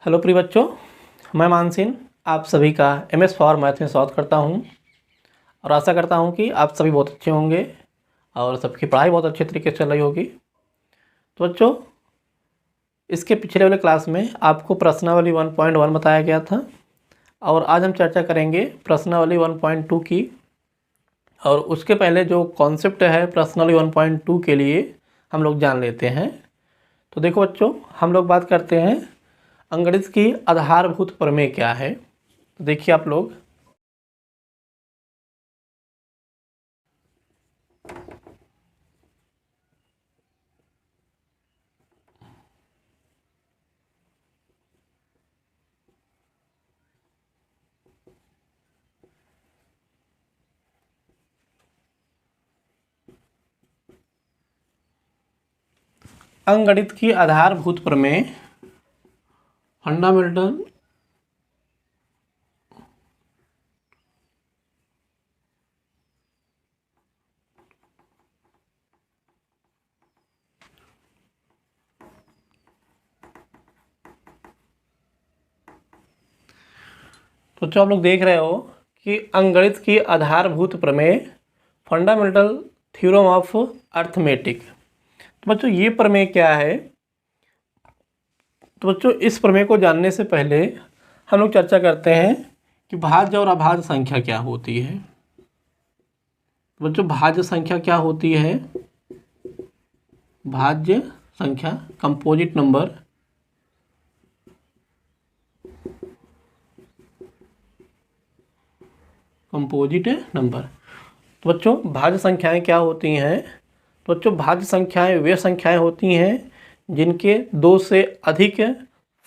Hello प्रिय बच्चों, मैं मानसिन आप सभी का MS फॉर मैथ में स्वागत करता हूं और आशा करता हूं कि आप सभी बहुत अच्छे होंगे और सबकी पढ़ाई बहुत अच्छे तरीके से चल रही होगी। तो बच्चों, इसके पिछले वाले क्लास में आपको प्रश्नावली 1.1 बताया गया था और आज हम चर्चा करेंगे प्रश्नावली 1.2 की। और उसके पहले जो कॉन्सेप्ट है प्रश्नावली 1.2 के लिए हम लोग जान लेते हैं। तो देखो बच्चों, हम लोग बात करते हैं अंकगणित की आधारभूत प्रमेय क्या है। तो देखिए आप लोग, अंकगणित की आधारभूत प्रमेय फंडामेंटल तो जो आप लोग देख रहे हो कि अंकगणित की आधारभूत प्रमेय फंडामेंटल थ्योरम ऑफ अर्थमेटिक। तो बच्चों, ये प्रमेय क्या है? तो बच्चों, इस प्रमेय को जानने से पहले हम लोग चर्चा करते हैं कि भाज्य और अभाज्य संख्या क्या होती है। तो बच्चों, भाज्य संख्या क्या होती है? भाज्य संख्या कंपोजिट नंबर तो बच्चों, भाज्य संख्याएं क्या होती हैं? तो बच्चों, भाज्य संख्याएं वे संख्याएं होती हैं जिनके दो से अधिक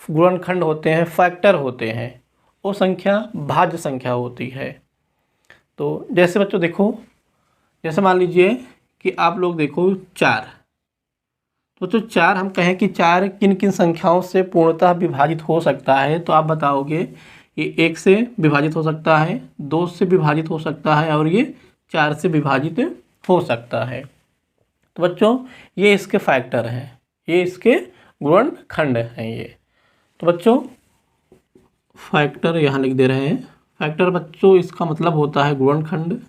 गुणनखंड होते हैं, फैक्टर होते हैं, वो संख्या भाज्य संख्या होती है। तो जैसे बच्चों देखो, जैसे मान लीजिए कि आप लोग देखो 4। तो बच्चों, 4 हम कहें कि 4 किन किन संख्याओं से पूर्णतः विभाजित हो सकता है, तो आप बताओगे ये 1 से विभाजित हो सकता है, 2 से विभाजित हो सकता है और ये 4 से विभाजित हो सकता है। तो बच्चों, ये इसके फैक्टर हैं, ये इसके गुणनखंड हैं ये। तो बच्चों, फैक्टर यहाँ लिख दे रहे हैं। फैक्टर बच्चों इसका मतलब होता है गुणनखंड।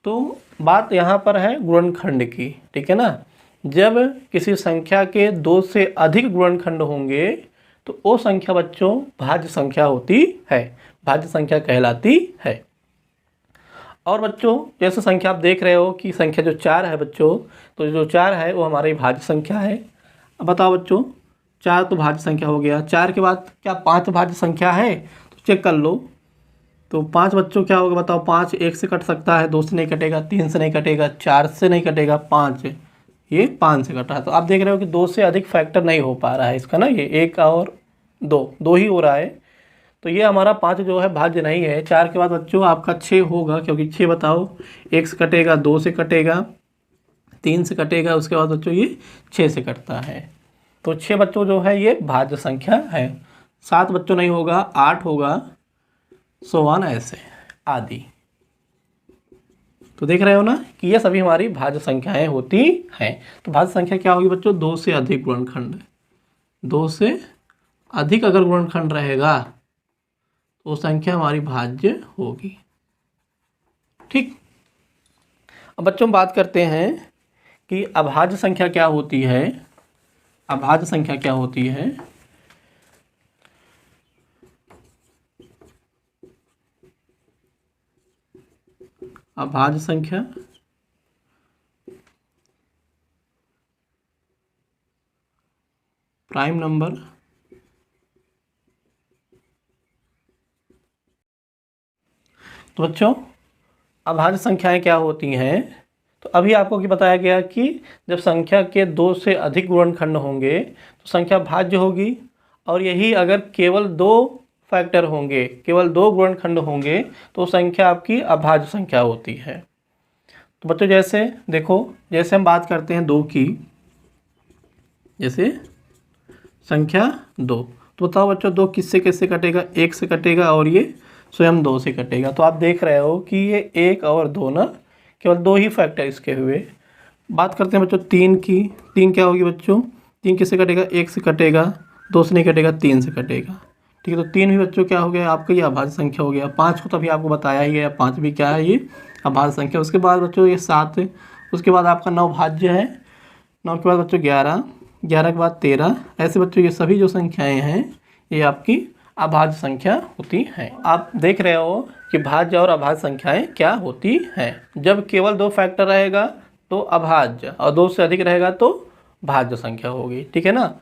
तो बात यहाँ पर है गुणनखंड की, ठीक है ना। जब किसी संख्या के 2 से अधिक गुणनखंड होंगे तो वो संख्या बच्चों भाज्य संख्या होती है, भाज्य संख्या कहलाती है। और बच्चों, जैसे संख्या आप देख रहे हो कि संख्या जो 4 है बच्चों, तो जो 4 है वो हमारी भाज्य संख्या है। अब बताओ बच्चों, 4 तो भाज्य संख्या हो गया, 4 के बाद क्या 5 भाज्य संख्या है? तो चेक कर लो। तो 5 बच्चों क्या होगा बताओ? 5 1 से कट सकता है, 2 से नहीं कटेगा, 3 से नहीं कटेगा, 4 से नहीं कटेगा, 5 ये 5 से कटा। तो आप देख रहे हो कि 2 से अधिक फैक्टर नहीं हो पा रहा है इसका ना, ये 1 और 2 ही हो रहा है। तो ये हमारा 5 जो है भाज्य नहीं है। 4 के बाद बच्चों आपका 6 होगा, क्योंकि 6 बताओ 1 से कटेगा, 2 से कटेगा, 3 से कटेगा, उसके बाद बच्चों ये 6 से कटता है। तो 6 बच्चों जो है ये भाज्य संख्या है। 7 बच्चों नहीं होगा, 8 होगा, सोवान ऐसे आदि। तो देख रहे हो ना कि ये सभी हमारी भाज्य संख्याएं होती हैं। तो भाज्य संख्या क्या होगी बच्चों? 2 से अधिक गुणनखंड। 2 से अधिक अगर गुणनखंड रहेगा तो संख्या हमारी भाज्य होगी। ठीक। अब बच्चों बात करते हैं कि अभाज्य संख्या क्या होती है। अभाज्य संख्या क्या होती है? अभाज्य संख्या प्राइम नंबर तो बच्चों, अभाज्य संख्याएं क्या होती हैं? तो अभी आपको क्या बताया गया कि जब संख्या के 2 से अधिक गुणनखंड होंगे तो संख्या भाज्य होगी। और यही अगर केवल 2 फैक्टर होंगे, केवल 2 गुणनखंड होंगे तो संख्या आपकी अभाज्य संख्या होती है। तो बच्चों जैसे देखो, जैसे हम बात करते हैं 2 की, जैसे संख्या 2, तो बताओ बच्चों 2 किससे किससे कटेगा? 1 से कटेगा और ये स्वयं 2 से कटेगा। तो आप देख रहे हो कि ये 1 और 2 ना, केवल 2 ही फैक्टर इसके हुए। बात करते हैं बच्चों 3 की। 3 क्या होगी बच्चों? 3 किससे कटेगा, 1 से कटेगा, 2 से नहीं कटेगा, 3 से कटेगा। ठीक है, तो 3 भी बच्चों क्या हो गया आपका, ये अभाज्य संख्या हो गया। 5 को तो अभी आपको बताया ही है, 5 भी क्या है, ये अभाज्य संख्या। उसके बाद बच्चों ये 7, उसके बाद आपका 9 भाज्य है, 9 के बाद बच्चों 11, 11 के बाद 13। ऐसे बच्चों ये सभी जो संख्याएं हैं ये आपकी अभाज्य संख्या होती हैं। आप देख रहे हो कि भाज्य और अभाज्य संख्याएं क्या होती हैं। जब केवल 2 फैक्टर रहेगा तो अभाज्य, और 2 से अधिक रहेगा तो भाज्य संख्या होगी। ठीक है ना।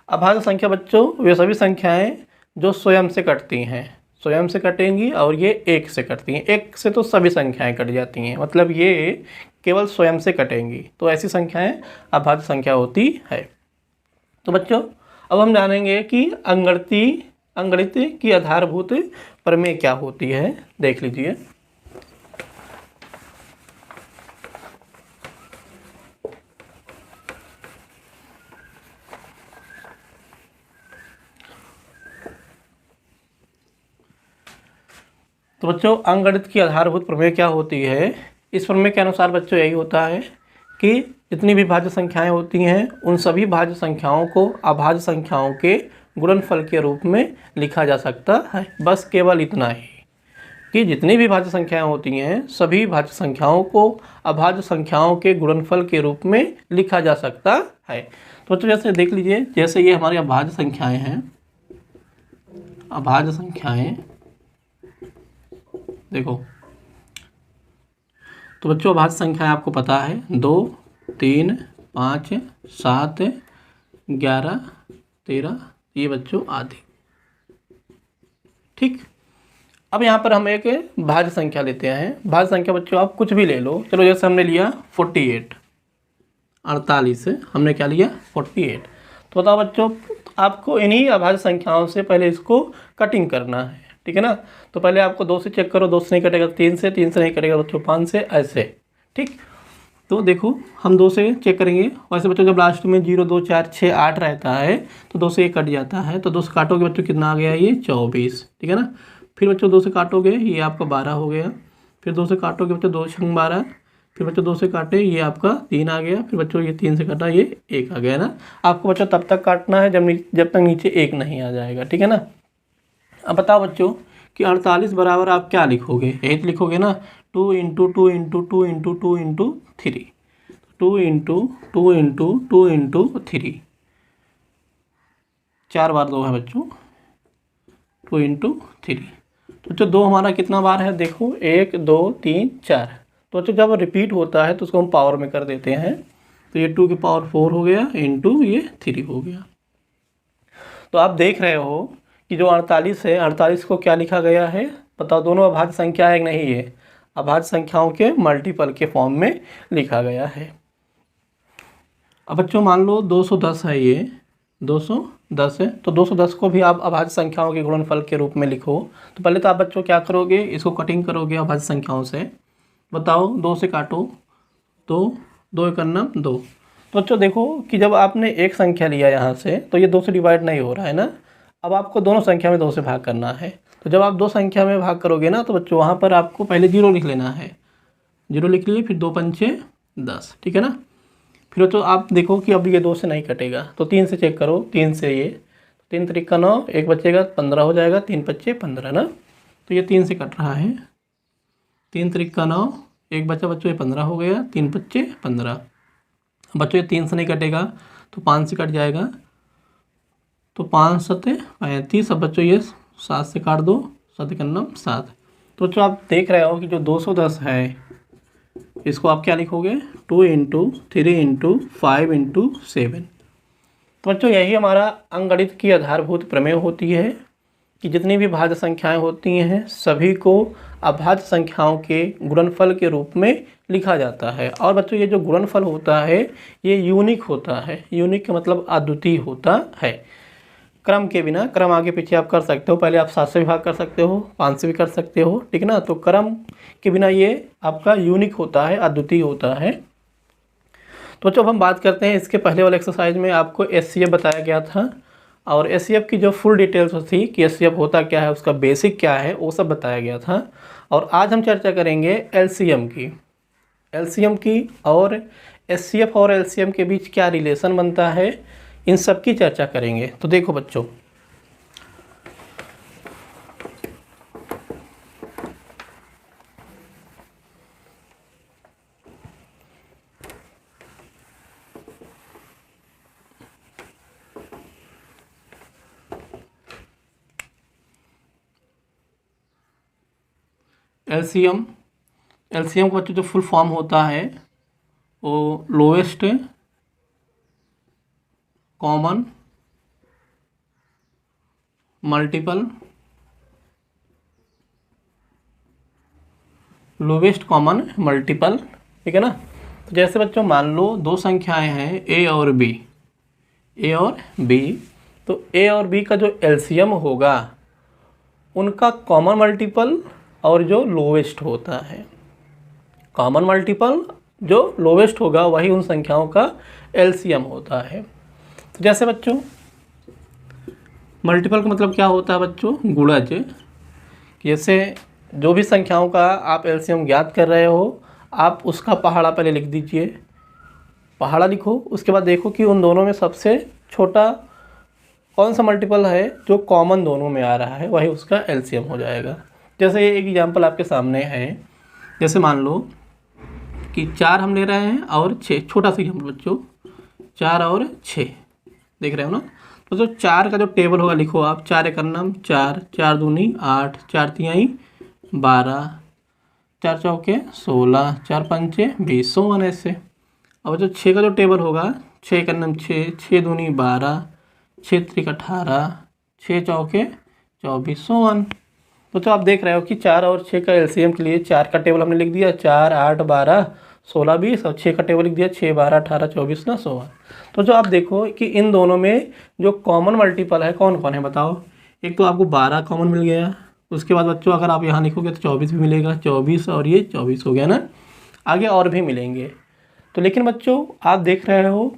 अभाज्य संख्या बच्चों वे सभी संख्याएं जो स्वयं से कटती हैं, स्वयं से कटेंगी, और ये 1 से कटती हैं। 1 से तो सभी संख्याएं कट जाती हैं, मतलब ये केवल स्वयं से कटेंगी, तो ऐसी संख्याएं अभाज्य संख्या होती है। तो बच्चों अब हम जानेंगे कि अंगणित की आधारभूत प्रमेय क्या होती है, देख लीजिए। तो बच्चों अंकगणित की आधारभूत प्रमेय क्या होती है। इस प्रमेय के अनुसार बच्चों यही होता है कि जितनी भी भाज्य संख्याएं होती हैं उन सभी भाज्य संख्याओं को अभाज्य संख्याओं के गुणनफल के रूप में लिखा जा सकता है। बस केवल इतना ही कि जितनी भी भाज्य संख्याएं होती हैं सभी भाज्य संख्याओं को अभाज्य संख्याओं के गुणनफल के रूप में लिखा जा सकता है। तो बच्चों जैसे देख लीजिए, जैसे ये हमारी अभाज्य संख्याएं हैं, अभाज्य संख्याएं देखो, तो बच्चों अभाज्य संख्याएं आपको पता है 2, 3, 5, 7, 11, 13, ये बच्चों आदि। ठीक, अब यहाँ पर हम एक भाज्य संख्या लेते हैं। भाज्य संख्या बच्चों आप कुछ भी ले लो, चलो जैसे हमने लिया 48, 48 हमने क्या लिया 48। तो बताओ बच्चों आपको इन्हीं अभाज्य संख्याओं से पहले इसको कटिंग करना है। ठीक है ना। तो पहले आपको 2 से चेक करो, 2 से नहीं कटेगा, 3 से नहीं कटेगा बच्चों, 5 से, ऐसे। ठीक, तो देखो हम 2 से चेक करेंगे। वैसे बच्चों जब लास्ट में 0, 2, 4, 6, 8 रहता है तो 2 से 1 कट जाता है, तो 2 से काटोगे बच्चों कितना आ गया, ये 24। ठीक है ना। फिर बच्चों 2 से काटोगे ये आपका 12 हो गया। फिर 2 से काटोगे बच्चों 2 छंग 12। फिर बच्चों 2 से काटे ये आपका 3 आ गया। फिर बच्चों ये 3 से काटा ये 1 आ गया ना। आपको बच्चों तब तक काटना है जब तक नीचे 1 नहीं आ जाएगा। ठीक है ना। अब बताओ बच्चों कि 48 बराबर आप क्या लिखोगे, यही तो लिखोगे ना, 2 into 2 into 2 into 2 into 3, 2 into 2 into 2 into 3, 4 बार 2 है बच्चों, 2 इंटू 3। तो बच्चों 2 हमारा कितना बार है, देखो 1, 2, 3, 4। तो बच्चों जब रिपीट होता है तो उसको हम पावर में कर देते हैं, तो ये 2 की पावर 4 हो गया इंटू ये 3 हो गया। तो आप देख रहे हो कि जो 48 है, 48 को क्या लिखा गया है, बताओ दोनों अभाज्य संख्या है कि नहीं है, अभाज्य संख्याओं के मल्टीपल के फॉर्म में लिखा गया है। अब बच्चों मान लो 210 है, ये 210 है, तो 210 को भी आप अभाज्य संख्याओं के गुणनफल के रूप में लिखो। तो पहले तो आप बच्चों क्या करोगे, इसको कटिंग करोगे अभाज्य संख्याओं से। बताओ 2 से काटो, तो 2 एक 2। तो बच्चों देखो कि जब आपने एक संख्या लिया यहाँ से, तो ये 2 से डिवाइड नहीं हो रहा है ना। अब आपको दोनों संख्या में 2 से भाग करना है। तो जब आप 2 संख्या में भाग करोगे ना, तो बच्चों वहाँ पर आपको पहले 0 लिख लेना है, 0 लिख लिए, फिर 2 पंचे 10। ठीक है ना। फिर तो आप देखो कि अब ये 2 से नहीं कटेगा, तो 3 से चेक करो, 3 से ये 3 त्रिक का 9, 1 बचेगा 15 हो जाएगा, 3 पच्चे 15 ना। तो ये 3 से कट रहा है, 3 त्रिक का 9, 1 बचा बच्चों ये 15 हो गया, 3 पच्चे 15। बच्चों ये 3 से नहीं कटेगा तो 5 से कट जाएगा, तो 5 7 35। अब बच्चों ये 7 से काट दो, 7 एक 7। तो बच्चों आप देख रहे हो कि जो 210 है इसको आप क्या लिखोगे, 2 इंटू 3 इंटू 5 इंटू 7। तो बच्चों यही हमारा अंकगणित की आधारभूत प्रमेय होती है कि जितनी भी भाज्य संख्याएं होती हैं सभी को अभाज्य संख्याओं के गुणनफल के रूप में लिखा जाता है। और बच्चों ये जो गुणनफल होता है ये यूनिक होता है। यूनिक का मतलब अद्वितीय होता है। क्रम के बिना, क्रम आगे पीछे आप कर सकते हो, पहले आप 7 से भी भाग कर सकते हो, 5 से भी कर सकते हो। ठीक है ना। तो क्रम के बिना ये आपका यूनिक होता है, अद्वितीय होता है। तो बच्चों अब हम बात करते हैं, इसके पहले वाले एक्सरसाइज में आपको एचसीएफ बताया गया था, और एचसीएफ की जो फुल डिटेल्स थी कि एचसीएफ होता क्या है, उसका बेसिक क्या है, वो सब बताया गया था। और आज हम चर्चा करेंगे एलसीएम की, और एचसीएफ और एलसीएम के बीच क्या रिलेशन बनता है, इन सब की चर्चा करेंगे। तो देखो बच्चों, एलसीएम का बच्चों जो फुल फॉर्म होता है वो लोवेस्ट कॉमन मल्टीपल, ठीक है ना। तो जैसे बच्चों मान लो दो संख्याएं हैं ए और बी, तो ए और बी का जो एलसीएम होगा उनका कॉमन मल्टीपल और जो लोवेस्ट होता है, कॉमन मल्टीपल जो लोवेस्ट होगा वही उन संख्याओं का एलसीएम होता है। तो जैसे बच्चों मल्टीपल का मतलब क्या होता है बच्चों, गुणज। जैसे जो भी संख्याओं का आप एलसीएम ज्ञात कर रहे हो, आप उसका पहाड़ा पहले लिख दीजिए, पहाड़ा लिखो, उसके बाद देखो कि उन दोनों में सबसे छोटा कौन सा मल्टीपल है जो कॉमन दोनों में आ रहा है, वही उसका एलसीएम हो जाएगा। जैसे ये एक एग्जांपल आपके सामने है, जैसे मान लो कि 4 हम ले रहे हैं और 6, छोटा सा एग्जांपल बच्चों, 4 और 6 देख रहे हो ना। तो जो 4 का जो टेबल होगा लिखो आप, 4 एक नाम 4, 4 दूनी 8, 4 तिहाई 12, 4 चौके 16, 4 पंचे 20, 100 ऐसे। और जो 6 का जो टेबल होगा, 6 एक नाम 6, 6 दूनी 12, 6 त्रिक 18, 6 चौके 24, 100। तो आप देख रहे हो कि 4 और 6 का एलसीएम के लिए 4 का टेबल हमने लिख दिया, 4, 8, 12, 16, 20, और 6 का टेबल लिख दिया 6, 12, 18, 24 ना 100। तो जो आप देखो कि इन दोनों में जो कॉमन मल्टीपल है कौन कौन है बताओ। एक तो आपको 12 कॉमन मिल गया, उसके बाद बच्चों अगर आप यहाँ लिखोगे तो 24 भी मिलेगा, 24 और ये 24 हो गया ना, आगे और भी मिलेंगे। तो लेकिन बच्चों आप देख रहे हो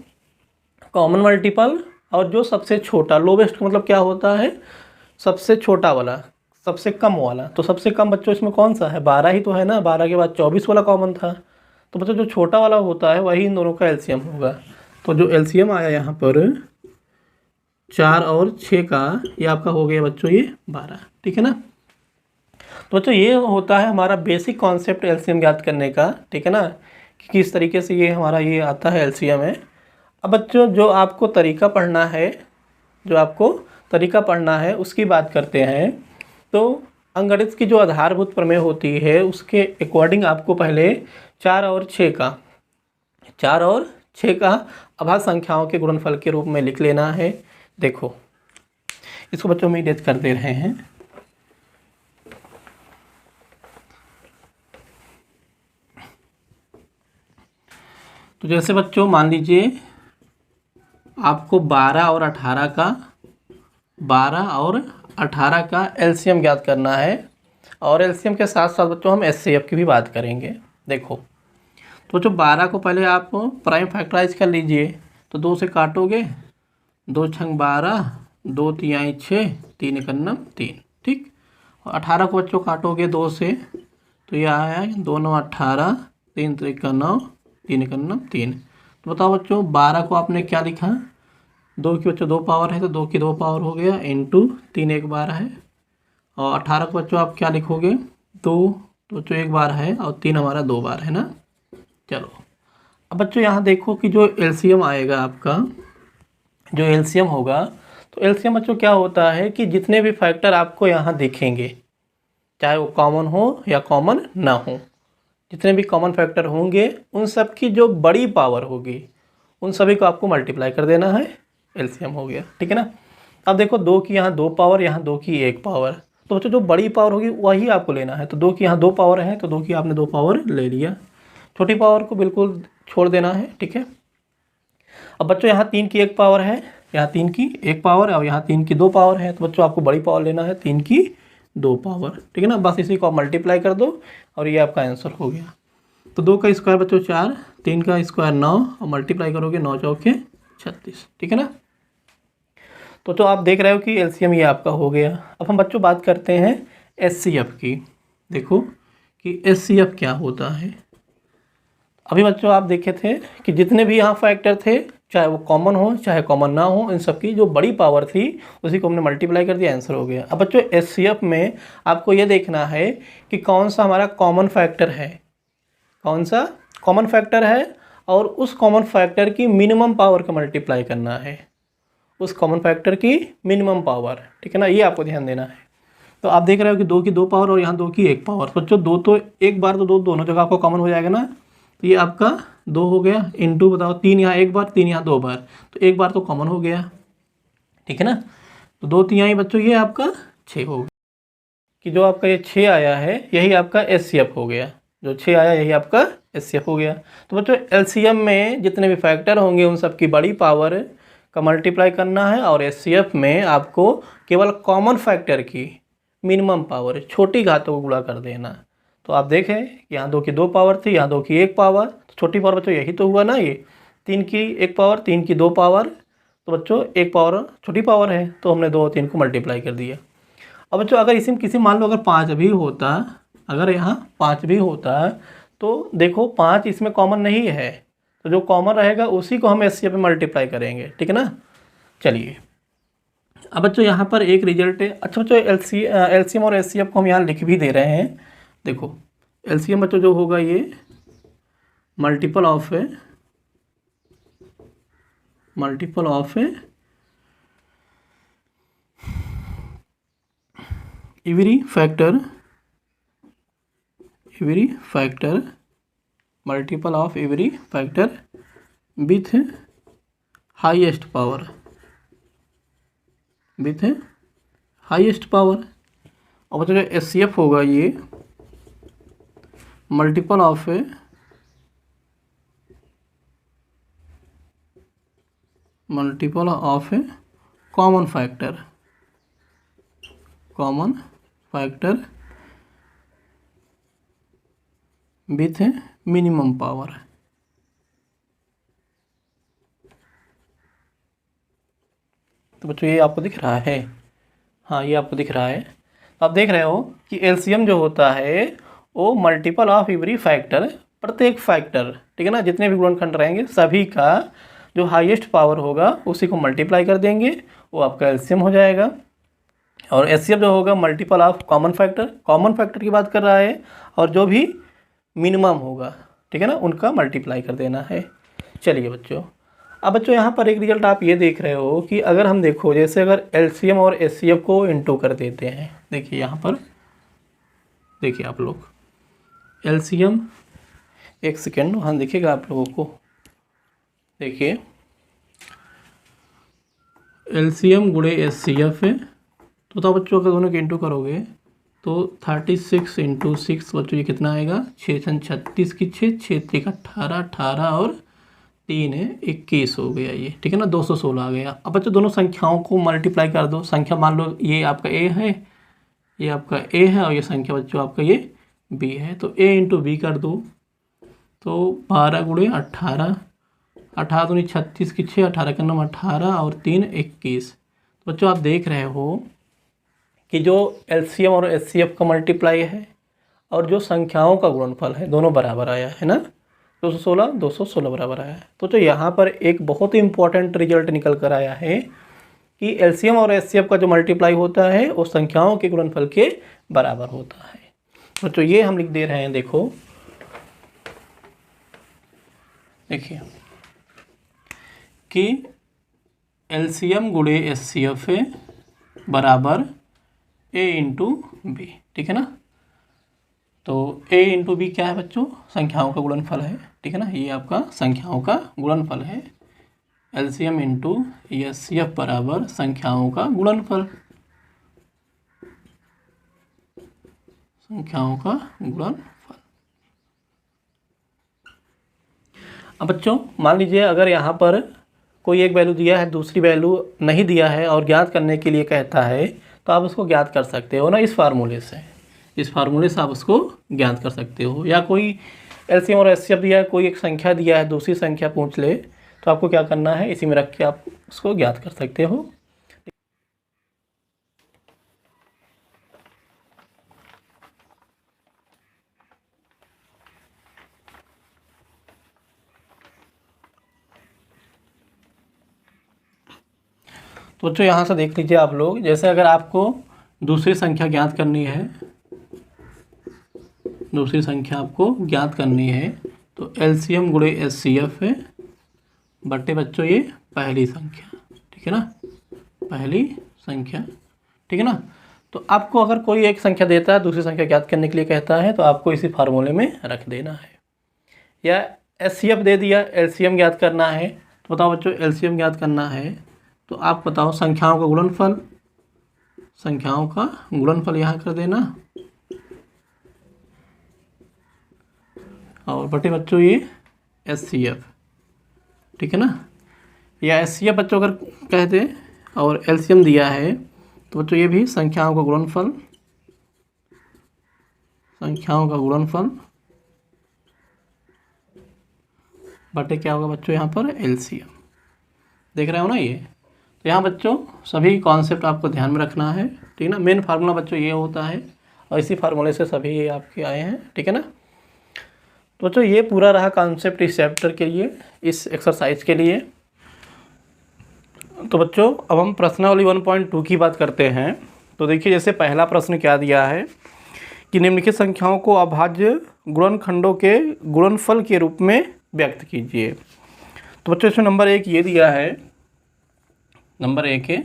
कॉमन मल्टीपल और जो सबसे छोटा लोवेस्ट मतलब क्या होता है, सबसे छोटा वाला, सबसे कम वाला। तो सबसे कम बच्चों इसमें कौन सा है, 12 ही तो है ना, 12 के बाद 24 वाला कॉमन था। तो बच्चों जो छोटा वाला होता है वही इन दोनों का एलसीएम होगा। तो जो एलसीएम आया यहाँ पर 4 और 6 का, ये आपका हो गया बच्चों ये 12, ठीक है ना। तो बच्चों ये होता है हमारा बेसिक कॉन्सेप्ट एलसीएम ज्ञात करने का, ठीक है ना, कि किस तरीके से ये हमारा ये आता है एलसीएम है। अब बच्चों जो आपको तरीका पढ़ना है, उसकी बात करते हैं। तो अंकगणित की जो आधारभूत प्रमेय होती है उसके अकॉर्डिंग आपको पहले 4 और 6 का अभाज्य संख्याओं के गुणनफल के रूप में लिख लेना है। देखो इसको बच्चों में डेट कर दे रहे हैं। तो जैसे बच्चों मान लीजिए आपको 12 और 18 का एलसीएम ज्ञात करना है, और एलसीएम के साथ साथ बच्चों हम एचसीएफ की भी बात करेंगे। देखो तो जो 12 को पहले आप प्राइम फैक्टराइज कर लीजिए, तो 2 से काटोगे, 2 छंग 12, 2 तिहाई 6, 3 एक 3, ठीक। और 18 को बच्चों काटोगे 2 से, तो यह आया 2 9 18, 3 त्रिक 9, 3 एक 3। तो बताओ बच्चों 12 को आपने क्या लिखा, 2 की बच्चों 2 पावर है तो 2 की 2 पावर हो गया, इंटू 3 एक बार है। और 18 को बच्चों आप क्या लिखोगे, 2 तो बच्चों 1 बार है और 3 हमारा 2 बार है ना। चलो अब बच्चों यहाँ देखो कि जो एलसीएम आएगा आपका, जो एलसीएम होगा, तो एलसीएम बच्चों क्या होता है कि जितने भी फैक्टर आपको यहाँ दिखेंगे, चाहे वो कॉमन हो या कॉमन ना हो, जितने भी कॉमन फैक्टर होंगे उन सब की जो बड़ी पावर होगी उन सभी को आपको मल्टीप्लाई कर देना है, एलसीएम हो गया, ठीक है ना। अब देखो 2 की यहाँ 2 पावर, यहाँ 2 की 1 पावर, तो बच्चों जो बड़ी पावर होगी वही आपको लेना है। तो 2 की यहाँ 2 पावर है तो 2 की आपने 2 पावर ले लिया, छोटी पावर को बिल्कुल छोड़ देना है, ठीक है। अब बच्चों यहाँ 3 की 1 पावर है, यहाँ 3 की 1 पावर और यहाँ 3 की 2 पावर है, तो बच्चों आपको बड़ी पावर लेना है 3 की 2 पावर, ठीक है ना। बस इसी को आप मल्टीप्लाई कर दो और ये आपका आंसर हो गया। तो 2 का स्क्वायर बच्चों 4, 3 का स्क्वायर 9 और मल्टीप्लाई करोगे 9 चौके 36, ठीक है ना। तो आप देख रहे हो कि एलसीएम ये आपका हो गया। अब हम बच्चों बात करते हैं एचसीएफ की। देखो कि एचसीएफ क्या होता है। अभी बच्चों आप देखे थे कि जितने भी यहाँ फैक्टर थे चाहे वो कॉमन हो चाहे कॉमन ना हो, इन सब की जो बड़ी पावर थी उसी को हमने मल्टीप्लाई कर दिया, आंसर हो गया। अब बच्चों एचसीएफ में आपको ये देखना है कि कौन सा हमारा कॉमन फैक्टर है, कौन सा कॉमन फैक्टर है, और उस कॉमन फैक्टर की मिनिमम पावर का मल्टीप्लाई करना है, उस कॉमन फैक्टर की मिनिमम पावर, ठीक है ना, ये आपको ध्यान देना है। तो आप देख रहे हो कि 2 की 2 पावर और यहाँ 2 की 1 पावर, बच्चों 2 तो एक बार तो 2 दोनों जगह आपको कॉमन हो जाएगा ना, तो ये आपका 2 हो गया, इंटू बताओ 3 यहाँ एक बार 3 यहाँ 2 बार, तो एक बार तो कॉमन हो गया, ठीक है ना। तो 2 3 बच्चों ये आपका 6 हो गया, कि जो आपका ये 6 आया है यही आपका एचसीएफ हो गया, जो 6 आया यही आपका एचसीएफ हो गया। तो बच्चों एलसीएम में जितने भी फैक्टर होंगे उन सब की बड़ी पावर का मल्टीप्लाई करना है, और एचसीएफ में आपको केवल कॉमन फैक्टर की मिनिमम पावर छोटी घातों को गुणा कर देना। तो आप देखें यहाँ 2 की 2 पावर थी, यहाँ 2 की 1 पावर, तो छोटी पावर बच्चों यही तो हुआ ना, ये 3 की 1 पावर 3 की 2 पावर, तो बच्चों 1 पावर छोटी पावर है, तो हमने 2 और 3 को मल्टीप्लाई कर दिया। अब बच्चों अगर इसी में किसी मान लो अगर 5 भी होता, अगर यहाँ 5 भी होता, तो देखो 5 इसमें कॉमन नहीं है, तो जो कॉमन रहेगा उसी को हम एचसीएफ में मल्टीप्लाई करेंगे, ठीक है ना। चलिए अब बच्चों यहाँ पर एक रिजल्ट है। अच्छा बच्चों एलसीएम और एचसीएफ को हम यहाँ लिख भी दे रहे हैं। देखो एलसीएम बच्चों जो होगा ये मल्टीपल ऑफ है, मल्टीपल ऑफ है every factor, every factor, multiple of every factor with highest power, with highest power. और बच्चों जो एचसीएफ होगा ये मल्टीपल ऑफ है, मल्टीपल ऑफ है common factor, common factor with minimum power. तो बच्चों ये आपको दिख रहा है, हाँ ये आपको दिख रहा है। तो आप देख रहे हो कि एलसीएम जो होता है वो मल्टीपल ऑफ एवरी फैक्टर, प्रत्येक फैक्टर, ठीक है ना, जितने भी गुणनखंड रहेंगे सभी का जो हाईएस्ट पावर होगा उसी को मल्टीप्लाई कर देंगे, वो आपका एलसीएम हो जाएगा। और एचसीएफ जो होगा multiple of common factor, common factor की बात कर रहा है, और जो भी मिनिमम होगा, ठीक है ना, उनका मल्टीप्लाई कर देना है। चलिए बच्चों अब बच्चों यहाँ पर एक रिजल्ट आप ये देख रहे हो कि अगर हम देखो जैसे अगर एलसीएम और एचसीएफ को इंटू कर देते हैं, देखिए यहाँ पर देखिए आप लोग एलसीएम, एक सेकेंड वहाँ दिखेगा आप लोगों को, देखिए एलसीएम गुणे एचसीएफ है, तो बताओ बच्चों अगर दोनों के इंटू करोगे तो 36 इंटू 6 बच्चों ये कितना आएगा, 6 छन 36 की 6, 6 3 18, 18 और 3 है 21 हो गया ये, ठीक है ना, 216 आ गया। अब बच्चों दोनों संख्याओं को मल्टीप्लाई कर दो, संख्या मान लो ये आपका ए है, ये आपका ए है, और ये संख्या बच्चों आपका ये बी है, तो ए इंटू बी कर दो, तो 12 गुणे 18, 18 दूनी 36 की 6, 18 का नाम 18 और 3 21। तो बच्चों आप देख रहे हो कि जो एलसीएम और एचसीएफ का मल्टीप्लाई है और जो संख्याओं का गुणनफल है दोनों बराबर आया है ना, 216 216 बराबर आया है। तो यहाँ पर एक बहुत ही इंपॉर्टेंट रिजल्ट निकल कर आया है कि एलसीएम और एचसीएफ का जो मल्टीप्लाई होता है वो संख्याओं के गुणनफल के बराबर होता है। तो ये हम लिख दे रहे हैं, देखो देखिए कि एलसीएम गुणे एचसीएफ है बराबर ए इंटू बी, ठीक है ना। तो ए इंटू बी क्या है बच्चों, संख्याओं का गुणनफल है, ठीक है ना, ये आपका संख्याओं का गुणनफल है। एलसीएम इंटू एचसीएफ बराबर संख्याओं का गुणनफल, संख्याओं का गुणनफल। अब बच्चों मान लीजिए अगर यहाँ पर कोई एक वैल्यू दिया है दूसरी वैल्यू नहीं दिया है और ज्ञात करने के लिए कहता है, तो आप उसको ज्ञात कर सकते हो ना इस फार्मूले से, इस फार्मूले से आप उसको ज्ञात कर सकते हो। या कोई एलसीएम और एचसीएफ दिया है, कोई एक संख्या दिया है दूसरी संख्या पूछ ले, तो आपको क्या करना है, इसी में रख के आप उसको ज्ञात कर सकते हो। तो बच्चों यहाँ से देख लीजिए आप लोग, जैसे अगर आपको दूसरी संख्या ज्ञात करनी है, दूसरी संख्या आपको ज्ञात करनी है तो एलसीएम गुणे एचसीएफ है बटे बच्चों ये पहली संख्या, ठीक है ना, पहली संख्या, ठीक है ना। तो आपको अगर कोई एक संख्या देता है दूसरी संख्या ज्ञात करने के लिए कहता है तो आपको इसी फार्मूले में रख देना है। या एचसीएफ दे दिया, एलसीएम ज्ञात करना है, तो बताओ बच्चों एलसीएम ज्ञात करना है तो आप बताओ संख्याओं का गुणनफल, संख्याओं का गुणनफल यहाँ कर देना और बटे बच्चों ये एचसीएफ, ठीक है ना। या एचसीएफ बच्चों अगर कह दें और एलसीएम दिया है तो बच्चों ये भी संख्याओं का गुणनफल, संख्याओं का गुणनफल बटे क्या होगा बच्चों यहाँ पर एलसीएम। देख रहे हो ना ये। तो यहाँ बच्चों सभी कॉन्सेप्ट आपको ध्यान में रखना है, ठीक है ना। मेन फार्मूला बच्चों ये होता है और इसी फार्मूले से सभी ये आपके आए हैं, ठीक है ना। तो बच्चों ये पूरा रहा कॉन्सेप्ट इस चैप्टर के लिए, इस एक्सरसाइज के लिए। तो बच्चों अब हम प्रश्नावली 1.2 की बात करते हैं। तो देखिए जैसे पहला प्रश्न क्या दिया है कि निम्नलिखित संख्याओं को अभाज्य गुणनखंडों के गुणनफल के रूप में व्यक्त कीजिए। तो बच्चों इसमें नंबर 1 ये दिया है, नंबर 1 है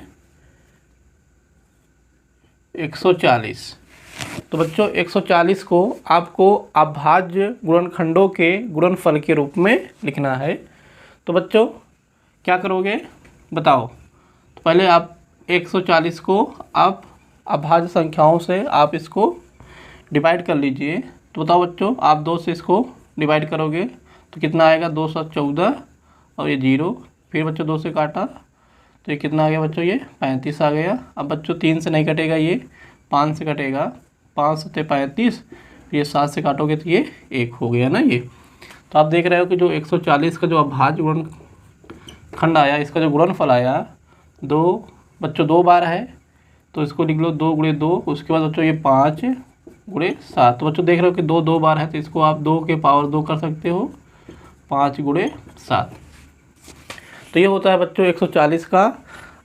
140। तो बच्चों 140 को आपको अभाज्य गुणनखंडों के गुणनफल के रूप में लिखना है। तो बच्चों क्या करोगे बताओ। तो पहले आप 140 को आप अभाज्य संख्याओं से आप इसको डिवाइड कर लीजिए। तो बताओ बच्चों आप 2 से इसको डिवाइड करोगे तो कितना आएगा 214 और ये 0, फिर बच्चों 2 से काटा तो ये कितना आ गया बच्चों ये 35 आ गया। अब बच्चों 3 से नहीं कटेगा, ये 5 से कटेगा, 5 से 35, ये 7 से काटोगे तो ये 1 हो गया ना ये। तो आप देख रहे हो कि जो 140 का जो अभाज्य गुणनखंड आया, इसका जो गुणनफल आया 2 बच्चों 2 बार है तो इसको लिख लो 2 गुणे 2, उसके बाद बच्चों ये 5 गुणे 7। तो बच्चों देख रहे हो कि 2 2 बार है तो इसको आप 2 के पावर 2 कर सकते हो, 5 गुणे 7। तो ये होता है बच्चों 140 का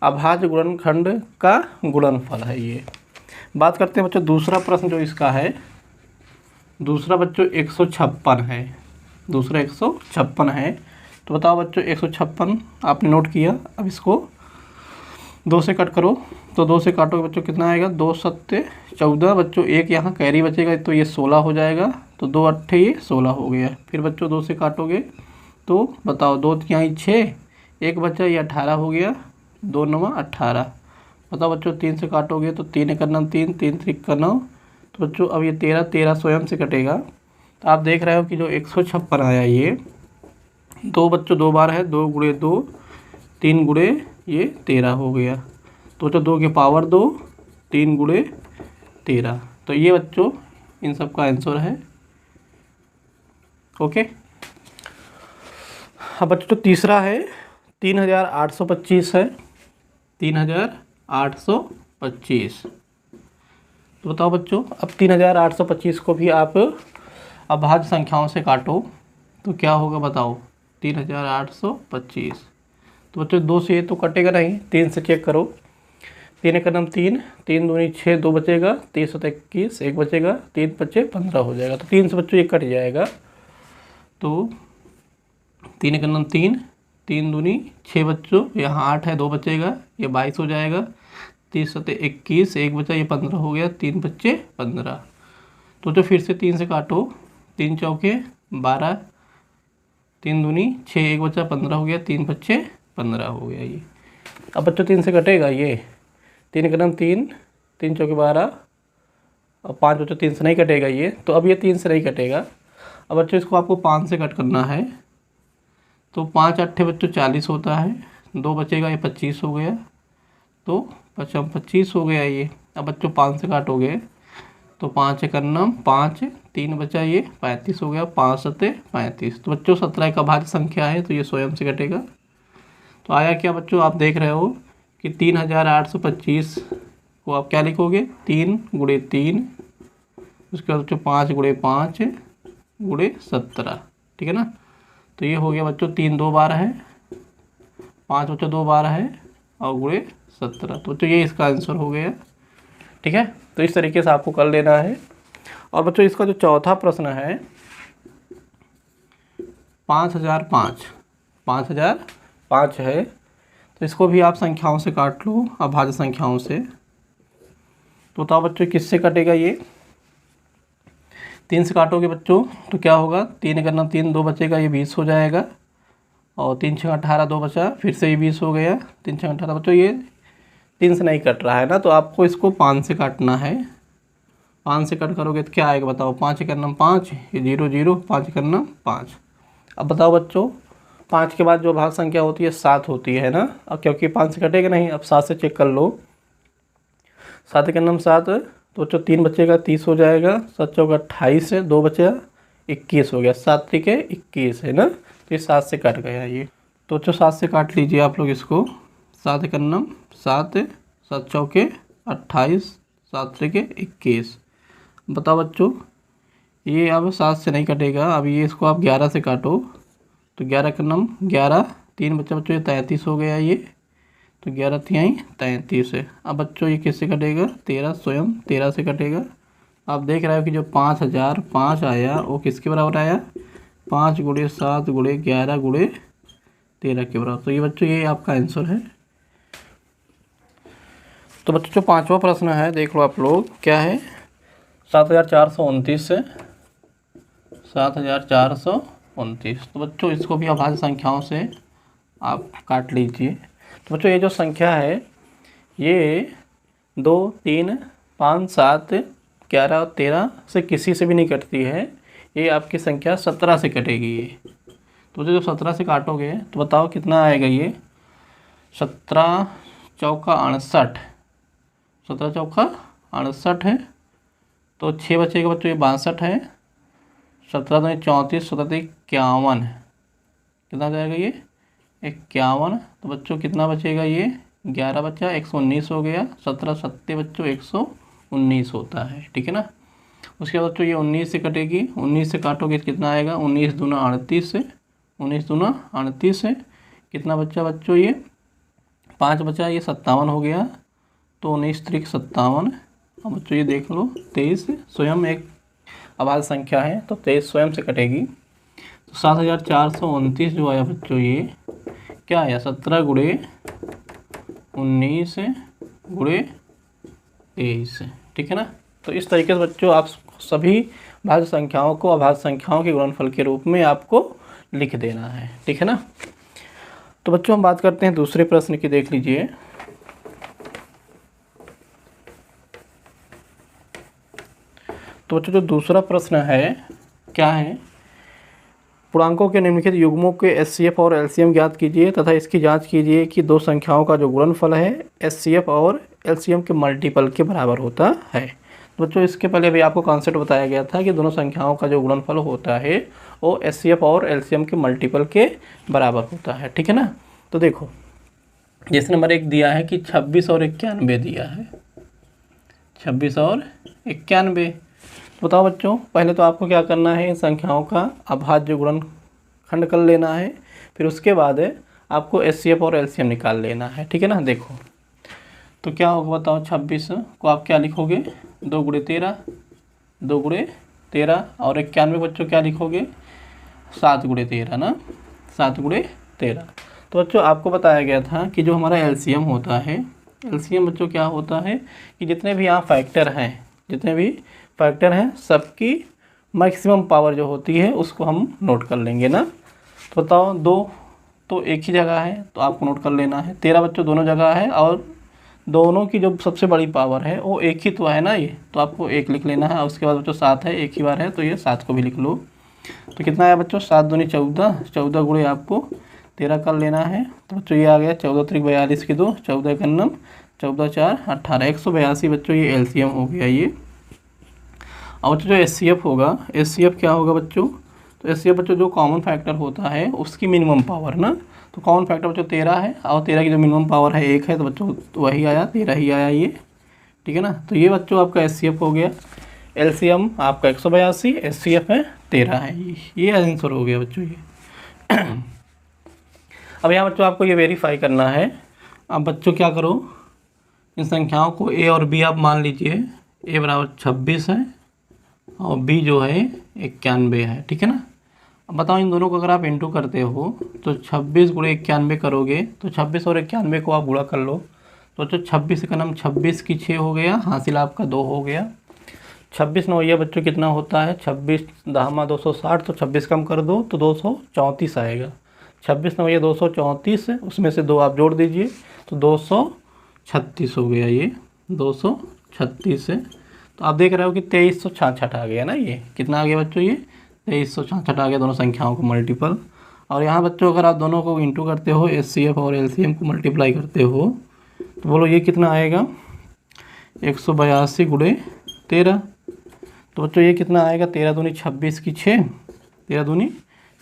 अभाज्य गुणनखंड का गुणनफल है ये। बात करते हैं बच्चों दूसरा प्रश्न जो इसका है, दूसरा बच्चों 156 है, दूसरा 156 है। तो बताओ बच्चों 156 आपने नोट किया, अब इसको 2 से कट करो तो 2 से काटोगे बच्चों कितना आएगा 2 7 14, बच्चों एक यहाँ कैरी बचेगा तो ये 16 हो जाएगा, तो 2 8 ये 16 हो गया। फिर बच्चों 2 से काटोगे तो बताओ 2 यहाँ 6, एक बच्चा ये 18 हो गया, 2 9 18। बताओ बच्चों 3 से काटोगे तो 3 1 9 3, 3 3 का 9, तो बच्चों अब ये 13 13 स्वयं से कटेगा। तो आप देख रहे हो कि जो 156 आया ये 2 बच्चों 2 बार है, 2 गुणे 2, 3 गुणे ये 13 हो गया। तो बच्चों 2 के पावर 2, 3 गुणे 13। तो ये बच्चों इन सब का आंसर है। ओके। अब बच्चों तीसरा है 3825 है, 3825। तो बताओ बच्चों अब 3825 को भी आप अभाज्य संख्याओं से काटो तो क्या होगा बताओ 3825। तो बच्चों 2 से ये तो कटेगा नहीं, 3 से चेक करो, 3 1 9 3, 3 दूनी 6, 2 बचेगा, 3 7 21, 1 बचेगा, 3 5 15 हो जाएगा। तो 3 से बच्चों ये कट जाएगा, तो 3 1 9 3, 3 दूनी 6 बच्चों, यहाँ 8 है, 2 बचेगा, ये 22 हो जाएगा, 3 7 21, 1 बचा, ये 15 हो गया, 3 5 15। तो फिर से 3 से काटो, 3 चौके 12, 3 दूनी 6, 1 बचा 15 हो गया, 3 5 15 हो गया ये। अब बच्चों 3 से कटेगा ये, 3 1 9 3, 3 चौके 12 और 5 बच्चों 3 से नहीं कटेगा ये, तो अब ये 3 से नहीं कटेगा। अब बच्चों इसको आपको 5 से कट करना है, तो 5 8 बच्चों 40 होता है, 2 बचेगा, ये 25 हो गया, तो 25 हो गया ये। अब बच्चों 5 से काटोगे तो 5 1 9 5, 3 बचा, ये 35 हो गया, 5 7 35। तो बच्चों 17 एक अभाज्य संख्या है तो ये स्वयं से कटेगा। तो आया क्या बच्चों, आप देख रहे हो कि 3825 को आप क्या लिखोगे 3 गुणे 3, उसके बाद बच्चों 5 गुणे 5 गुणे 17, ठीक है ना। तो ये हो गया बच्चों 3 2 बार है, 5 बच्चों 2 बार है, और गुणे 17। तो ये इसका आंसर हो गया। ठीक है, तो इस तरीके से आपको कर लेना है। और बच्चों इसका जो चौथा प्रश्न है 5005 है, तो इसको भी आप संख्याओं से काट लो, अभाज्य संख्याओं से। तो बताओ बच्चों किससे कटेगा ये? 3 से काटोगे बच्चों तो क्या होगा, 3 करना 3 2 बचेगा, ये 20 हो जाएगा। और 3 6 18 2 बचा, फिर से ये 20 हो गया। 3 6 18 बच्चों ये 3 से नहीं कट रहा है ना, तो आपको इसको 5 से काटना है। 5 से कट करोगे तो क्या आएगा बताओ? 5 करना 5, ये 0 0, 5 करना 5। अब बताओ बच्चों 5 के बाद जो भाग संख्या होती है 7 होती है ना। अब क्योंकि 5 से कटेगा नहीं, अब 7 से चेक कर लो। 7 करना 7, तो बच्चों 3 बचेगा, 30 हो जाएगा। 7 चौका 28 है, 2 बचा 21 हो गया। 7 3 21 है ना, तो ये 7 से कट गया ये। तो बच्चों 7 से काट लीजिए आप लोग इसको। 7 करना 7, 7 चौके 28, 7 3 21। बताओ बच्चों ये अब 7 से नहीं कटेगा, अब ये इसको आप 11 से काटो। तो 11 करना 11, 3 बच्चा बच्चों ये 33 हो गया ये। तो 11 3 33 है। अब बच्चों ये किससे कटेगा? 13 स्वयं 13 से कटेगा। आप देख रहे हो कि जो 5005 आया वो किसके बराबर आया? 5 गुणे 7 गुणे 11 गुणे 13 के बराबर। तो ये बच्चों ये आपका आंसर है। तो बच्चों जो 5वां प्रश्न है देख लो आप लोग, क्या है? 7429 से 7429। तो बच्चों इसको भी अभाज्य संख्याओं से आप काट लीजिए। तो बच्चों ये जो संख्या है ये 2 3 5 7 11 और 13 से किसी से भी नहीं कटती है। ये आपकी संख्या 17 से कटेगी ये। तो जब 17 से काटोगे तो बताओ कितना आएगा ये? 17 चौका 68, 17 चौका 68 है। तो 6 बचेगा बच्चों, ये 62 है। 17 तो 34, 17 51, कितना हो जाएगा ये? 51। तो बच्चों कितना बचेगा ये? 11 बचा, 119 हो गया। 17 7 बच्चों 119 होता है। ठीक है ना। उसके बाद बच्चों ये 19 से कटेगी। 19 से काटोगे कितना आएगा? 19 दूना 38 से, 19 दूना 38 से कितना बच्चा बच्चों? ये 5 बचा, ये 57 हो गया। तो 19 3 57। अब बच्चों ये देख लो 23 स्वयं एक अभाज्य संख्या है, तो 23 स्वयं से कटेगी। तो 7429 जो आया बच्चों ये क्या आया? 17 गुणे 19 गुणे 23। ठीक है ना। तो इस तरीके से बच्चों आप सभी भाज्य संख्याओं को अभाज्य संख्याओं के गुणनफल के रूप में आपको लिख देना है। ठीक है ना। तो बच्चों हम बात करते हैं दूसरे प्रश्न की, देख लीजिए। तो बच्चों जो दूसरा प्रश्न है क्या है? पूर्णांकों के निम्नलिखित युग्मों के एचसीएफ और एलसीएम ज्ञात कीजिए तथा इसकी जांच कीजिए कि दो संख्याओं का जो गुणनफल है एचसीएफ और एलसीएम के मल्टीपल के बराबर होता है। तो बच्चों इसके पहले भी आपको कॉन्सेप्ट बताया गया था कि दोनों संख्याओं का जो गुणनफल होता है वो एचसीएफ और एलसीएम के मल्टीपल के बराबर होता है। ठीक है ना। तो देखो जैसे नंबर 1 दिया है कि 26 और 91 दिया है, 26 और 91। बताओ बच्चों पहले तो आपको क्या करना है, इन संख्याओं का अभाज्य गुणनखंड कर लेना है, फिर उसके बाद आपको एचसीएफ और एलसीएम निकाल लेना है। ठीक है ना। देखो तो क्या होगा बताओ, 26 को आप क्या लिखोगे? 2 गुणे 13, 2 गुणे 13। और 91 बच्चों क्या लिखोगे? 7 गुणे 13 ना, 7 गुणे 13। तो बच्चों आपको बताया गया था कि जो हमारा एलसीएम होता है, एलसीएम बच्चों क्या होता है कि जितने भी यहाँ फैक्टर हैं, जितने भी फैक्टर हैं सबकी मैक्सिमम पावर जो होती है उसको हम नोट कर लेंगे ना। तो बताओ 2 तो एक ही जगह है तो आपको नोट कर लेना है। 13 बच्चों दोनों जगह है और दोनों की जो सबसे बड़ी पावर है वो एक ही तो है ना ये, तो आपको 1 लिख लेना है। और उसके बाद बच्चों 7 है, एक ही बार है तो ये 7 को भी लिख लो। तो कितना आया बच्चों? 7 दूनी 14, 14 गुणे आपको 13 कर लेना है। तो बच्चों ये आ गया 14 3 42 की 2, 14 का 9, 14 4 18, 182 बच्चों ये एलसीएम हो गया ये। और बच्चों जो एचसीएफ होगा, एचसीएफ क्या होगा बच्चों? तो एचसीएफ बच्चों जो कॉमन फैक्टर होता है उसकी मिनिमम पावर ना। तो कॉमन फैक्टर बच्चों 13 है और 13 की जो मिनिमम पावर है 1 है, तो बच्चों तो वही आया, 13 ही आया ये। ठीक है ना। तो ये बच्चों आपका एचसीएफ हो गया। एलसीएम आपका 182, एचसीएफ है 13 है, ये आंसर हो गया बच्चों ये। अब यहाँ बच्चों आपको ये वेरीफाई करना है, अब बच्चों क्या करो, इन संख्याओं को ए और बी आप मान लीजिए। ए बराबर 26 है और बी जो है 91 है, ठीक है ना। अब बताओ इन दोनों को अगर आप इंटू करते हो तो 26 गुणे 91 करोगे तो 26 और 91 को आप गुणा कर लो तो बच्चों 26 का नाम 26 की 6 हो गया, हासिल आपका 2 हो गया। 26 नौ ये बच्चों कितना होता है, 26 दहमा 260, तो 26 कम कर दो तो 234 आएगा। 26 नौ ये 234 है, उसमें से 2 आप जोड़ दीजिए तो 236 हो गया, ये 236 है। तो आप देख रहे हो कि 2366 आ गया ना, ये कितना आ गया बच्चों, ये 2366 आ गया, दोनों संख्याओं को मल्टीपल। और यहाँ बच्चों अगर आप दोनों को इंटू करते हो, HCF और LCM को मल्टीप्लाई करते हो तो बोलो ये कितना आएगा, 182 गुणे 13। तो बच्चों ये कितना आएगा, 13 दूनी 26 की 6, 13 दूनी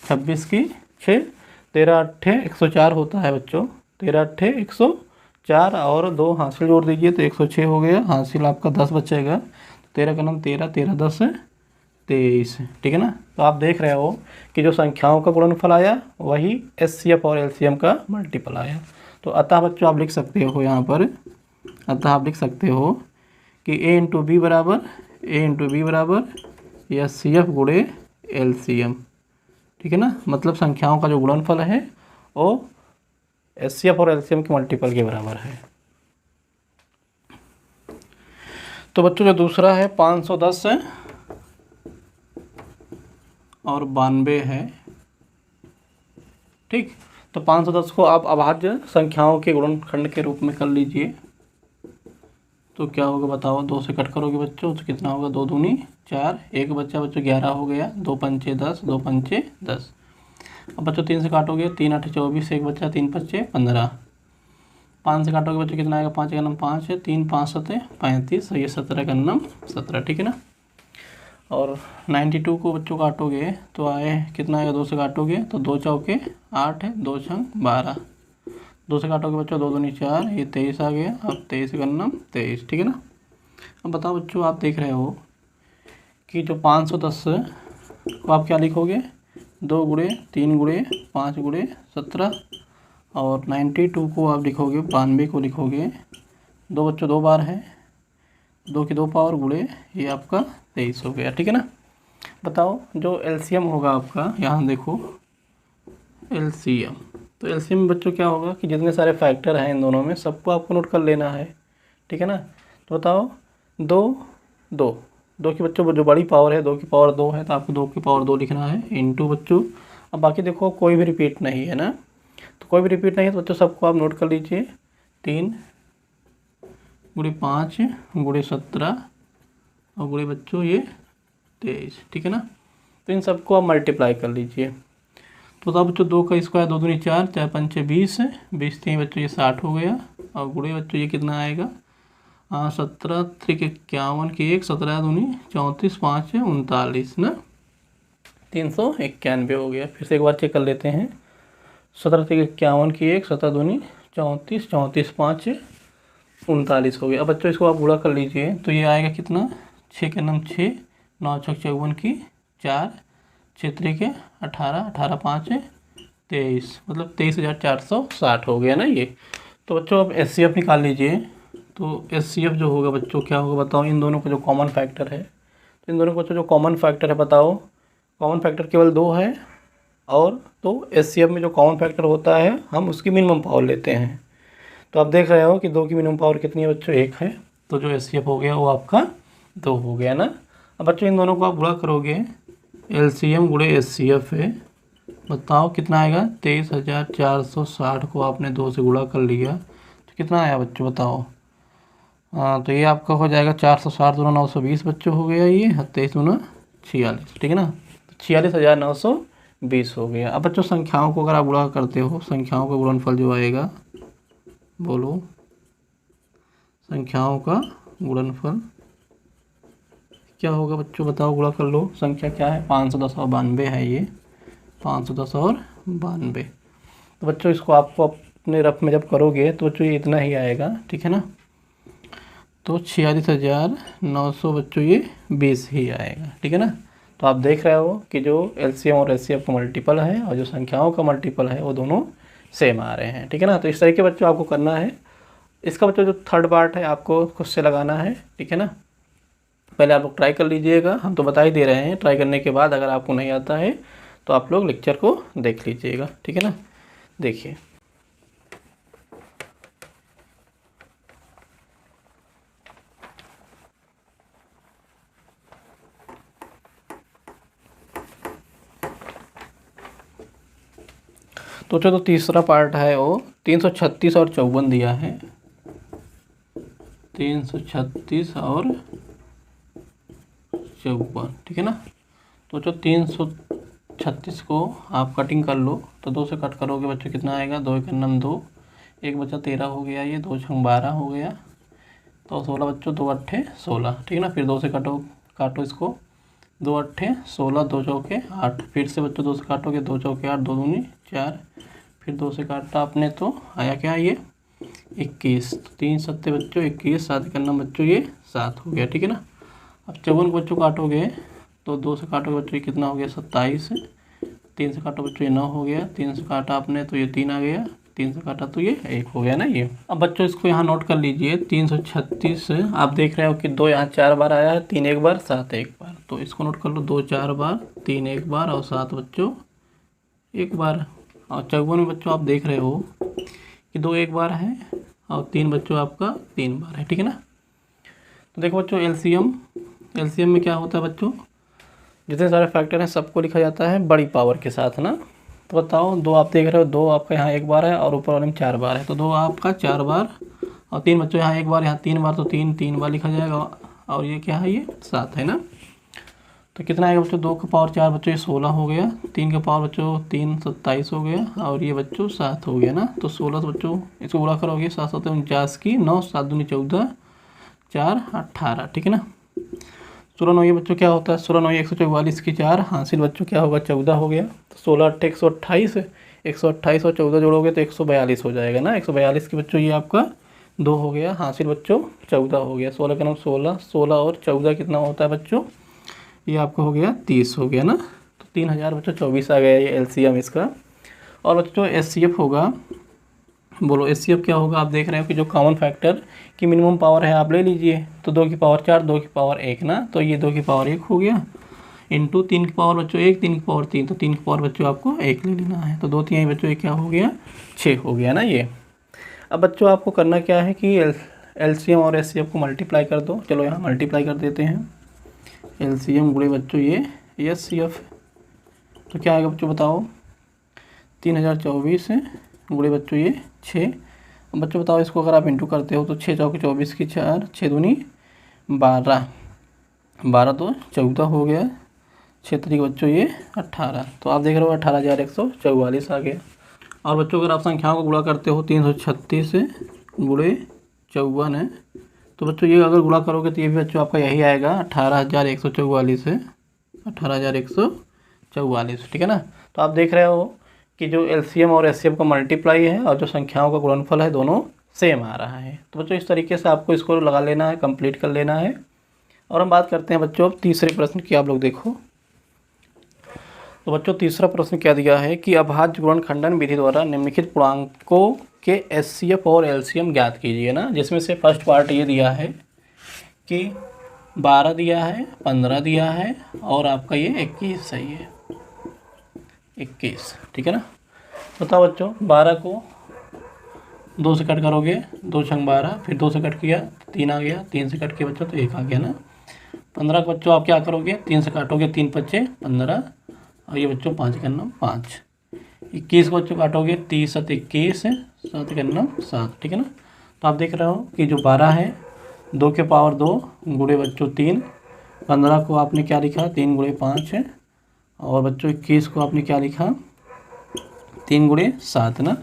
26 की 6, 13 अट्ठे 104 होता है बच्चों, 13 अट्ठे 104 और 2 हासिल जोड़ दीजिए तो 106 हो गया, हासिल आपका 10 बचेगा। 13 का नाम 13, 13 10 23, ठीक है ना। तो आप देख रहे हो कि जो संख्याओं का गुणनफल आया वही HCF और LCM का मल्टीपल आया। तो अतः बच्चों आप लिख सकते हो यहाँ पर, अतः आप लिख सकते हो कि A इंटू बी बराबर HCF गुणे LCM, ठीक है ना। मतलब संख्याओं का जो गुणनफल है वो HCF और LCM के मल्टीपल के बराबर है। तो बच्चों जो दूसरा है 510 है और 92 है, ठीक। तो 510 को आप अभाज्य संख्याओं के गुणनखंड के रूप में कर लीजिए तो क्या होगा बताओ, 2 से कट करोगे बच्चों तो कितना होगा, 2 दूनी 4, एक बच्चा बच्चों 11 हो गया, 2 पंचे 10, 2 पंचे 10। अब बच्चों 3 से काटोगे, 3 8 24, एक बच्चा 3 पच्चे 15। 5 से काटोगे बच्चों कितना आएगा, 5 का नाम 5 है, 3 5 7 35, और ये 17 का नाम 17, ठीक है ना। और 92 को बच्चों काटोगे तो आए कितना आएगा, 2 से काटोगे तो 2 चौके 8 है, 2 छंग 12, 2 से काटोगे बच्चों 2 दूनी 4, ये 23 आ गया। अब 23 का नाम 23, ठीक है ना। अब बताओ बच्चों आप देख रहे हो कि जो 510 को आप क्या लिखोगे, 2 गुणे 3 गुणे 5 गुणे 17, और 92 को आप लिखोगे 92 को लिखोगे 2 बच्चों 2 बार है, 2 की 2 पावर गुणे ये आपका 23 हो गया, ठीक है ना। बताओ जो LCM होगा आपका, यहाँ देखो LCM, तो LCM में बच्चों क्या होगा कि जितने सारे फैक्टर हैं इन दोनों में सबको आपको नोट कर लेना है, ठीक है ना। तो बताओ 2 की बच्चों जो बड़ी पावर है 2 की पावर 2 है तो आपको 2 की पावर 2 लिखना है इंटू बच्चों। अब बाकी देखो कोई भी रिपीट नहीं है ना, तो कोई भी रिपीट नहीं है तो बच्चों सबको आप नोट कर लीजिए, 3 गुणे 5 गुणे 17 और गुणे बच्चों ये 23, ठीक है ना। तो इन सबको आप मल्टीप्लाई कर लीजिए। तो बताओ बच्चों 2 का स्क्वायर 2 दूनी 4, 4 पंचे 20 है, 20 3 बच्चों ये 60 हो गया, और गुणे बच्चों ये कितना आएगा, 17 3 51 की 1, 17 दूनी 34, 5 39 ना, 391 हो गया। फिर से एक बार चेक कर लेते हैं, 17 3 51 की 1, 17 दूनी 34, 34 5 39 हो गया। अब बच्चों इसको आप गुणा कर लीजिए तो ये आएगा कितना, 6 के नाम 6, 9 6 54 की 4, 6 3 के 18, 18 5 23, मतलब 23,460 हो गया ना ये। तो बच्चों आप HCF निकाल लीजिए। तो HCF जो होगा बच्चों क्या होगा बताओ, इन दोनों का जो कॉमन फैक्टर है, तो इन दोनों का बच्चों जो कॉमन फैक्टर है बताओ, कॉमन फैक्टर केवल 2 है, और तो HCF में जो कॉमन फैक्टर होता है हम उसकी मिनिमम पावर लेते हैं। तो आप देख रहे हो कि 2 की मिनिमम पावर कितनी है बच्चों, 1 है, तो जो HCF हो गया वो आपका 2 हो गया ना। अब बच्चों इन दोनों को आप गुणा करोगे, LCM गुणे HCF है, बताओ कितना आएगा, 23,460 को आपने 2 से गुणा कर लिया तो कितना आया बच्चों बताओ। तो ये आपका हो जाएगा 460 दूना 920 बच्चों हो गया, ये 23 दूना 46, ठीक है ना। 46,920 हो गया। अब बच्चों संख्याओं को अगर आप गुणा करते हो, संख्याओं का गुणनफल जो आएगा, बोलो संख्याओं का गुणनफल क्या होगा बच्चों बताओ, गुणा कर लो। संख्या क्या है, 510 और 92 है, ये 510 और 92। तो बच्चों इसको आपको अपने रफ में जब करोगे तो बच्चों ये इतना ही आएगा, ठीक है ना। तो 46,900 बच्चों ये 20 ही आएगा, ठीक है ना। तो आप देख रहे हो कि जो LCM और HCF का मल्टीपल है और जो संख्याओं का मल्टीपल है वो दोनों सेम आ रहे हैं, ठीक है ना। तो इस तरीके बच्चों आपको करना है। इसका बच्चों जो थर्ड पार्ट है आपको खुद से लगाना है, ठीक है ना। पहले आप लोग ट्राई कर लीजिएगा, हम तो बता ही दे रहे हैं। ट्राई करने के बाद अगर आपको नहीं आता है तो आप लोग लेक्चर को देख लीजिएगा, ठीक है ना। देखिए तो जो तीसरा पार्ट है वो 336 और 54 दिया है। 336 और 54, ठीक है ना। तो जो 336 को आप कटिंग कर लो, तो 2 से कट करोगे बच्चों कितना आएगा, 2 एक नम 2, एक बच्चा 13 हो गया, ये 2 छंग 12 हो गया, तो 16 बच्चों, 2 अट्ठे 16, ठीक है ना। फिर 2 से काटो इसको, 2 अट्ठे 16, 2 चौके 8, फिर से बच्चों 2 से काटोगे, 2 चौके 8, 2 दूनी 4, फिर 2 से काटा आपने तो आया क्या, ये 21, 3 सत्ते बच्चों 21, 7 करना बच्चों ये 7 हो गया, ठीक है ना। अब 54 को बच्चों काटोगे तो 2 से काटोगे बच्चों ये कितना हो गया 27, 3 से काटो बच्चों ये 9 हो गया, 3 से काटा आपने तो ये 3 आ गया, 3 से काटा तो ये 1 हो गया ना ये। अब बच्चों इसको यहाँ नोट कर लीजिए, 336 आप देख रहे हो कि 2 यहाँ 4 बार आया है, 3 एक बार 7 एक बार, तो इसको नोट कर लो, 2 4 बार, 3 एक बार और 7 बच्चों एक बार। और 54 में बच्चों आप देख रहे हो कि 2 एक बार है और 3 बच्चों आपका 3 बार है, ठीक है ना। तो देखो बच्चों एलसीएम में क्या होता है बच्चों, जितने सारे फैक्टर हैं सबको लिखा जाता है बड़ी पावर के साथ ना। तो बताओ 2 आप देख रहे हो, 2 आपका यहाँ 1 बार है और ऊपर वाले में 4 बार है, तो 2 आपका 4 बार और 3 बच्चों यहाँ 1 बार, यहाँ 3 बार, तो 3 बार लिखा जाएगा। और ये क्या है, ये 7 है ना। तो कितना आएगा बच्चों, 2 का पावर 4 बच्चों ये 16 हो गया, 3 का पावर बच्चों 3 27 हो गया, और ये बच्चों 7 हो गया ना। तो 16 से बच्चों इसको गुणा करोगे, 7 7 49 की 9, 7 दूनी 14, 4 18, ठीक है ना। 16 9 ये बच्चों क्या होता है, 16 9 144 की 4 हासिल बच्चों क्या होगा 14 हो गया। तो 16 8 128, 128 और 14 जोड़ोगे तो 142 हो जाएगा ना। 142 की बच्चों ये आपका 2 हो गया, हासिल बच्चों 14 हो गया। 16 का नाम 16, 16 और 14 कितना होता है बच्चों, ये आपका हो गया 30 हो गया ना। तो 3000 बच्चों 24 आ गया ये एलसीएम इसका। और बच्चों एचसीएफ होगा, बोलो एचसीएफ क्या होगा। आप देख रहे हो कि जो कॉमन फैक्टर की मिनिमम पावर है आप ले लीजिए, तो 2 की पावर 4, 2 की पावर 1 ना, तो ये 2 की पावर 1 हो गया, इंटू 3 की पावर बच्चों 1, 3 की पावर 3, तो 3 की पावर बच्चों आपको 1 ले लेना है। तो 2 3 बच्चों ये क्या हो गया 6 हो गया ना ये। अब बच्चों आपको करना क्या है कि एलसीएम और एचसीएफ को मल्टीप्लाई कर दो। चलो यहाँ मल्टीप्लाई कर देते हैं, एलसीएम गुणे बच्चों ये एचसीएफ, तो क्या आएगा बच्चों बताओ, 3024 गुणे बच्चों ये 6। बच्चों बताओ इसको अगर आप इंटू करते हो तो 6 चौके 24 की 4, 6 दूनी 12, 12 तो 14 हो गया, 6 तरीके बच्चों ये 18। तो आप देख रहे हो 18144 आ गया। और बच्चों अगर आप संख्याओं को गुणा करते हो 336 गुणे 54 है, तो बच्चों ये अगर गुणा करोगे तो ये भी बच्चों आपका यही आएगा 18144 है, 18144, ठीक है ना। तो आप देख रहे हो कि जो एलसीएम और एचसीएफ का मल्टीप्लाई है और जो संख्याओं का गुणनफल है दोनों सेम आ रहा है। तो बच्चों इस तरीके से आपको इसको लगा लेना है, कंप्लीट कर लेना है। और हम बात करते हैं बच्चों अब तीसरे प्रश्न की, आप लोग देखो। तो बच्चों तीसरा प्रश्न क्या दिया है कि अभाज्य गुणनखंडन विधि द्वारा निम्नलिखित पूर्णांकों के एचसीएफ और एलसीएम ज्ञात कीजिए ना। जिसमें से फर्स्ट पार्ट ये दिया है कि 12 दिया है, 15 दिया है और आपका ये 21 सही है, 21, ठीक है ना। बताओ बच्चों 12 को 2 से कट करोगे, 2 छंग 12, फिर 2 से कट किया 3 आ गया, 3 से कट के बच्चों तो 1 आ गया ना। 15 को बच्चों आप क्या करोगे, 3 से काटोगे, 3 पच्चे 15 और ये बच्चों 5 करना 5। 21 को बच्चों काटोगे, 30 7 21, 7 करना 7, ठीक है ना। तो आप देख रहे हो कि जो 12 है 2 के पावर 2 गुणे बच्चों 3, 15 को आपने क्या लिखा 3 गुणे 5 है, और बच्चों 21 को आपने क्या लिखा 3 गुणे 7 ना।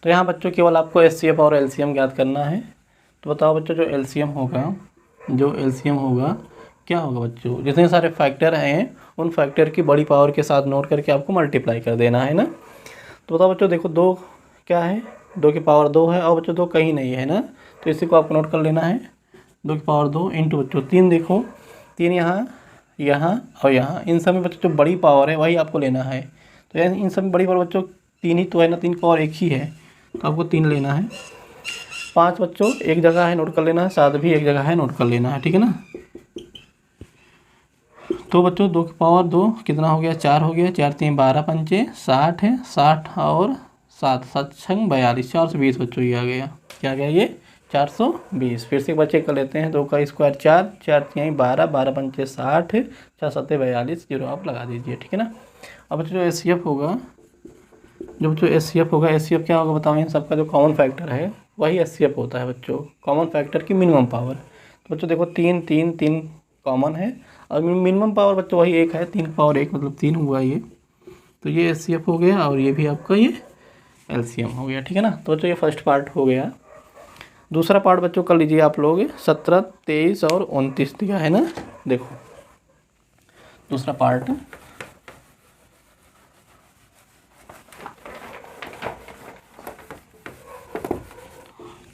तो यहाँ बच्चों केवल आपको एचसीएफ और एलसीएम ज्ञात करना है। तो बताओ बच्चों जो एलसीएम होगा क्या होगा बच्चों, जितने सारे फैक्टर हैं उन फैक्टर की बड़ी पावर के साथ नोट करके आपको मल्टीप्लाई कर देना है ना। तो बताओ बच्चों देखो 2 क्या है, 2 की पावर 2 है और बच्चों 2 कहीं नहीं है ना, तो इसी को आपको नोट कर लेना है। 2 की पावर 2 इंटू बच्चों 3, देखो 3 यहाँ यहाँ और यहाँ, इन सब में बच्चों जो बड़ी पावर है वही आपको लेना है। तो इन सब में बड़ी पावर बच्चों तीन ही तो है ना, 3 की पावर 1 ही है, तो आपको 3 लेना है। 5 बच्चों एक जगह है, नोट कर लेना है। 7 भी एक जगह है, नोट कर लेना है, ठीक है ना। तो बच्चों 2 की पावर 2 कितना हो गया, 4 हो गया। 4 3 12 पंचे 60 है, 60 और 7 7 छंग 42, 420 बच्चों ये आ गया। क्या गया ये, 420। फिर से बच्चे कर लेते हैं। 2 का स्क्वायर 4, 4 3 12, 12 पंचे 60, 4 7 42, जीरो आप लगा दीजिए, ठीक है ना। अब बच्चों जो एचसीएफ होगा, जो बच्चों एचसीएफ होगा, एचसीएफ क्या होगा बताओ। इन सबका जो कॉमन फैक्टर है वही एचसीएफ होता है बच्चों, कॉमन फैक्टर की मिनिमम पावर। तो बच्चों देखो 3 3 3 कॉमन है और मिनिमम पावर बच्चों वही 1 है। 3 की पावर 1 मतलब 3 हुआ ये, तो ये एचसीएफ हो गया और ये भी आपका ये एलसीएम हो गया, ठीक है ना। तो बच्चों ये फर्स्ट पार्ट हो गया। दूसरा पार्ट बच्चों कर लीजिए आप लोग। 17 23 और 29 दिया है ना, देखो दूसरा पार्ट।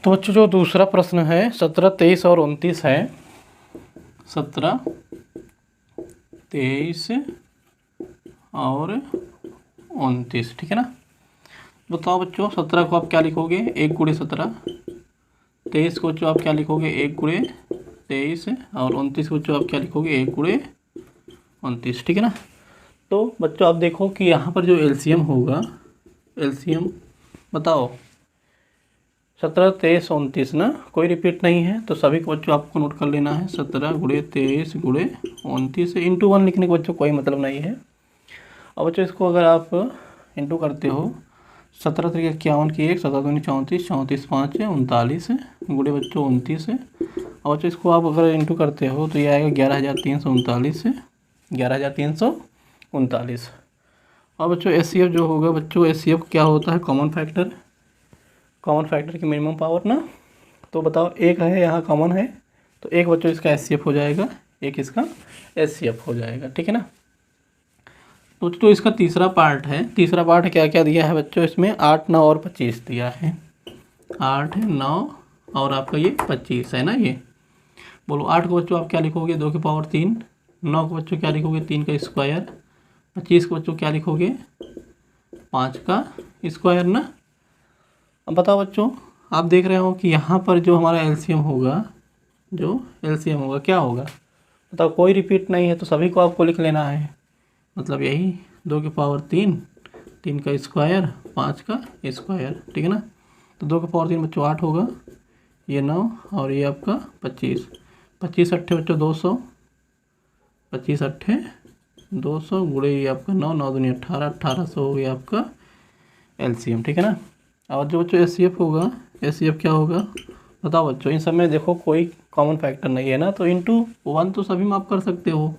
तो बच्चों जो दूसरा प्रश्न है 17 23 और 29 है। 17 23 और 29, ठीक है ना। बताओ बच्चों 17 को आप क्या लिखोगे, 1 गुणे 17। 23 को बच्चों आप क्या लिखोगे, 1 गुणे 23। और 29 को बच्चों आप क्या लिखोगे, 1 गुणे 29, ठीक है ना। तो बच्चों आप देखो कि यहाँ पर जो एलसीएम होगा, एलसीएम बताओ 17 23 29 ना, कोई रिपीट नहीं है, तो सभी को बच्चों आपको नोट कर लेना है। 17 गुणे 23 गुणे 29 इंटू 1 लिखने का बच्चों कोई मतलब नहीं है। और बच्चों इसको अगर आप इंटू करते हो, 17 3 51 की 1, 17 दूनी 34, 34 5 39 गुणे बच्चों 29 है। और बच्चों इसको आप अगर इंटू करते हो तो ये आएगा 11,339 से 11,339। और बच्चों एचसीएफ जो होगा बच्चों, एचसीएफ क्या होता है, कॉमन फैक्टर, कॉमन फैक्टर की मिनिमम पावर ना। तो बताओ 1 है यहाँ कॉमन है, तो 1 बच्चों इसका एचसीएफ हो जाएगा, 1 इसका एचसीएफ हो जाएगा, ठीक है ना। तो इसका तीसरा पार्ट है। तीसरा पार्ट क्या क्या दिया है बच्चों, इसमें 8 9 और 25 दिया है। 8 9 और आपका ये 25 है ना। ये बोलो 8 को बच्चों आप क्या लिखोगे, 2 की पावर 3। 9 को बच्चों क्या लिखोगे, 3 का स्क्वायर। 25 को बच्चों क्या लिखोगे, 5 का स्क्वायर ना। अब बताओ बच्चों, आप देख रहे हो कि यहाँ पर जो हमारा एलसीएम होगा, जो एलसीएम होगा क्या होगा बताओ, कोई रिपीट नहीं है, तो सभी को आपको लिख लेना है। मतलब यही 2 की पावर 3, 3 का स्क्वायर, 5 का स्क्वायर, ठीक है ना। तो 2 की पावर 3 बच्चों 8 होगा, ये 9 और ये आपका 25। 25 अट्ठे बच्चों 200, 25 अट्ठे 200 गुणे ये आपका 9 9 दूनी 18, 1800 हो गया आपका एलसीएम, ठीक है ना। और जो बच्चों एचसीएफ होगा, एचसीएफ क्या होगा बताओ बच्चों। इन सब में देखो कोई कॉमन फैक्टर नहीं है ना, तो इंटू 1 तो सभी में आप कर सकते हो,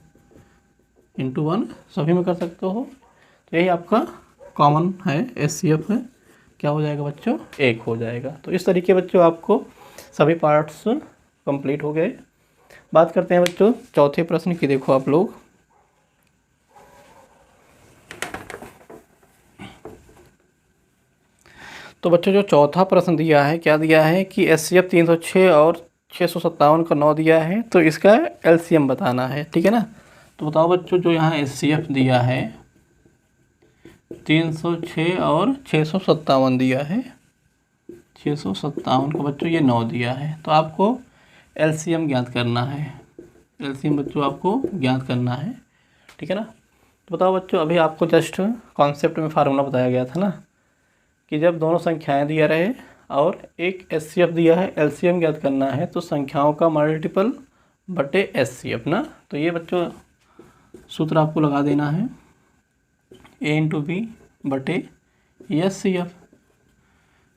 इंटू 1 सभी में कर सकते हो। तो यही आपका कॉमन है, एचसीएफ है, क्या हो जाएगा बच्चों, 1 हो जाएगा। तो इस तरीके बच्चों आपको सभी पार्ट्स कंप्लीट हो गए। बात करते हैं बच्चों चौथे प्रश्न की। देखो आप लोग, तो बच्चों जो चौथा प्रश्न दिया है, क्या दिया है कि एचसीएफ 306 और 657 का 9 दिया है, तो इसका एलसीएम बताना है, ठीक है ना। तो बताओ बच्चों जो यहाँ एचसीएफ दिया है 306 और 657 दिया है, 657 का बच्चों ये 9 दिया है, तो आपको एलसीएम ज्ञात करना है। एलसीएम बच्चों आपको ज्ञात करना है, ठीक है ना। तो बताओ बच्चों, अभी आपको जस्ट कॉन्सेप्ट में फार्मूला बताया गया था ना कि जब दोनों संख्याएं दिया रहे और एक एचसीएफ दिया है, एलसीएम ज्ञात करना है, तो संख्याओं का मल्टीपल बटे एचसीएफ ना। तो ये बच्चों सूत्र आपको लगा देना है, ए इंटू बी बटे एचसीएफ।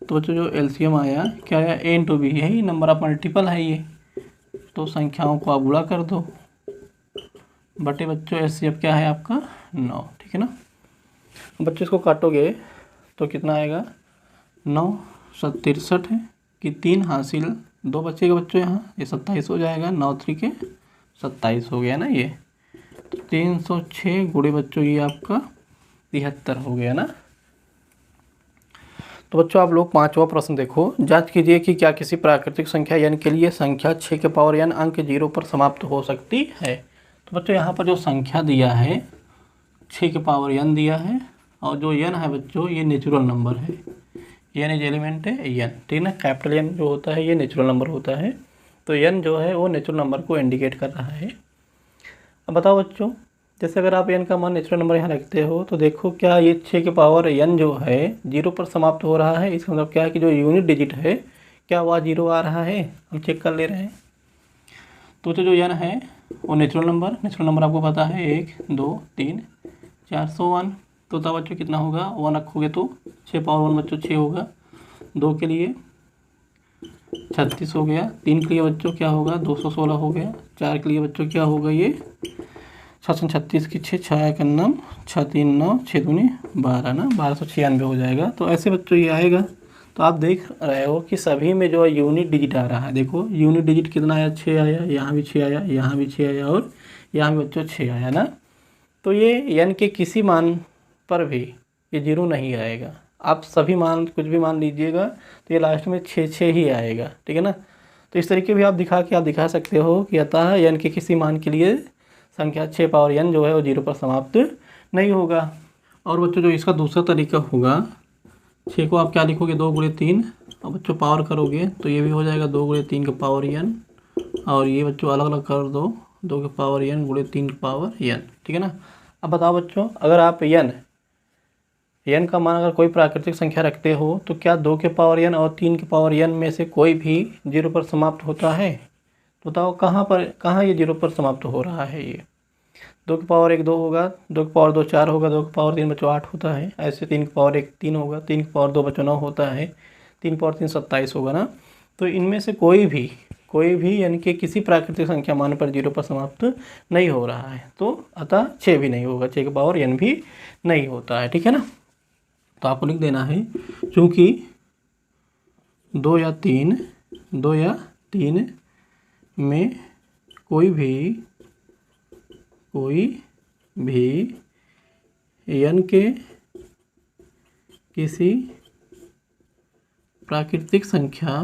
तो बच्चों जो एलसीएम आया क्या आया, ए इंटू बी, यही नंबर ऑफ मल्टीपल है ये, तो संख्याओं को आप गुणा कर दो, बटे बच्चों एचसीएफ क्या है आपका 9, ठीक है ना। बच्चों इसको काटोगे तो कितना आएगा, 9 7 63 है कि 3 हासिल 2 बचेगा बच्चों, यहाँ ये 27 हो जाएगा, 9 3 के 27 हो गया ना ये। तो 306 गुणे बच्चों ये आपका 73 हो गया ना। तो बच्चों आप लोग पांचवा प्रश्न देखो, जांच कीजिए कि क्या किसी प्राकृतिक संख्या n के लिए संख्या 6 के पावर n अंक 0 पर समाप्त हो सकती है। तो बच्चों यहाँ पर जो संख्या दिया है 6 के पावर n दिया है, और जो n है बच्चों ये नेचुरल नंबर है, n इज एलिमेंट है n, ठीक ना। कैपिटल N जो होता है ये नेचुरल नंबर होता है, तो n जो है वो नेचुरल नंबर को इंडिकेट कर रहा है। अब बताओ बच्चों, जैसे अगर आप n का मान नेचुरल नंबर यहाँ रखते हो तो देखो क्या ये 6 के पावर n जो है 0 पर समाप्त हो रहा है। इसका मतलब क्या है कि जो यूनिट डिजिट है क्या वह 0 आ रहा है, हम चेक कर ले रहे हैं। तो जो n है वो नेचुरल नंबर आपको पता है 1 2 3 401, तो तब बच्चों कितना होगा, 1 रखोगे तो 6 पावर 1 बच्चों 6 होगा, 2 के लिए 36 हो गया, 3 के लिए बच्चों क्या होगा 216 हो गया, 4 के लिए बच्चों क्या होगा ये 636 की 6 6 का 9 6 3 9 6 दूनी 12 ना 1296 हो जाएगा। तो ऐसे बच्चों ये आएगा। तो आप देख रहे हो कि सभी में जो है यूनिट डिजिट आ रहा है। देखो यूनिट डिजिट कितना आया, 6 आया, यहाँ भी 6 आया, यहाँ भी 6 आया और यहाँ भी बच्चों 6 आया ना। तो ये n के किसी मान पर भी ये 0 नहीं आएगा। आप सभी मान कुछ भी मान लीजिएगा तो ये लास्ट में 6 ही आएगा, ठीक है ना। तो इस तरीके भी आप दिखा सकते हो कि अतः n के किसी मान के लिए संख्या 6 पावर n जो है वो 0 पर समाप्त नहीं होगा। और बच्चों जो इसका दूसरा तरीका होगा, 6 को आप क्या लिखोगे 2 गुणे 3, और बच्चों पावर करोगे तो ये भी हो जाएगा 2 गुणे 3 का पावर n, और ये बच्चों अलग अलग कर दो 2 के पावर n गुणे 3 के पावर n, ठीक है ना। अब बताओ बच्चों, अगर आप n का मान अगर कोई प्राकृतिक संख्या रखते हो तो क्या 2 के पावर n और 3 के पावर n में से कोई भी 0 पर समाप्त होता है। तो बताओ कहाँ ये 0 पर समाप्त हो रहा है। ये 2 के पावर 1 2 होगा, 2 के पावर 2 4 होगा, 2 के पावर 3 बच्चों 8 होता है। ऐसे 3 के पावर 1 3 होगा, 3 के पावर 2 बच्चों 9 होता है, 3 पावर 3 27 होगा ना। तो इनमें से कोई भी यानी कि किसी प्राकृतिक संख्या मान पर 0 पर समाप्त नहीं हो रहा है। तो अतः 6 भी नहीं होगा, 6 के पावर n भी नहीं होता है, ठीक है ना। तो आपको लिख देना है क्योंकि 2 या 3 में कोई भी n के किसी प्राकृतिक संख्या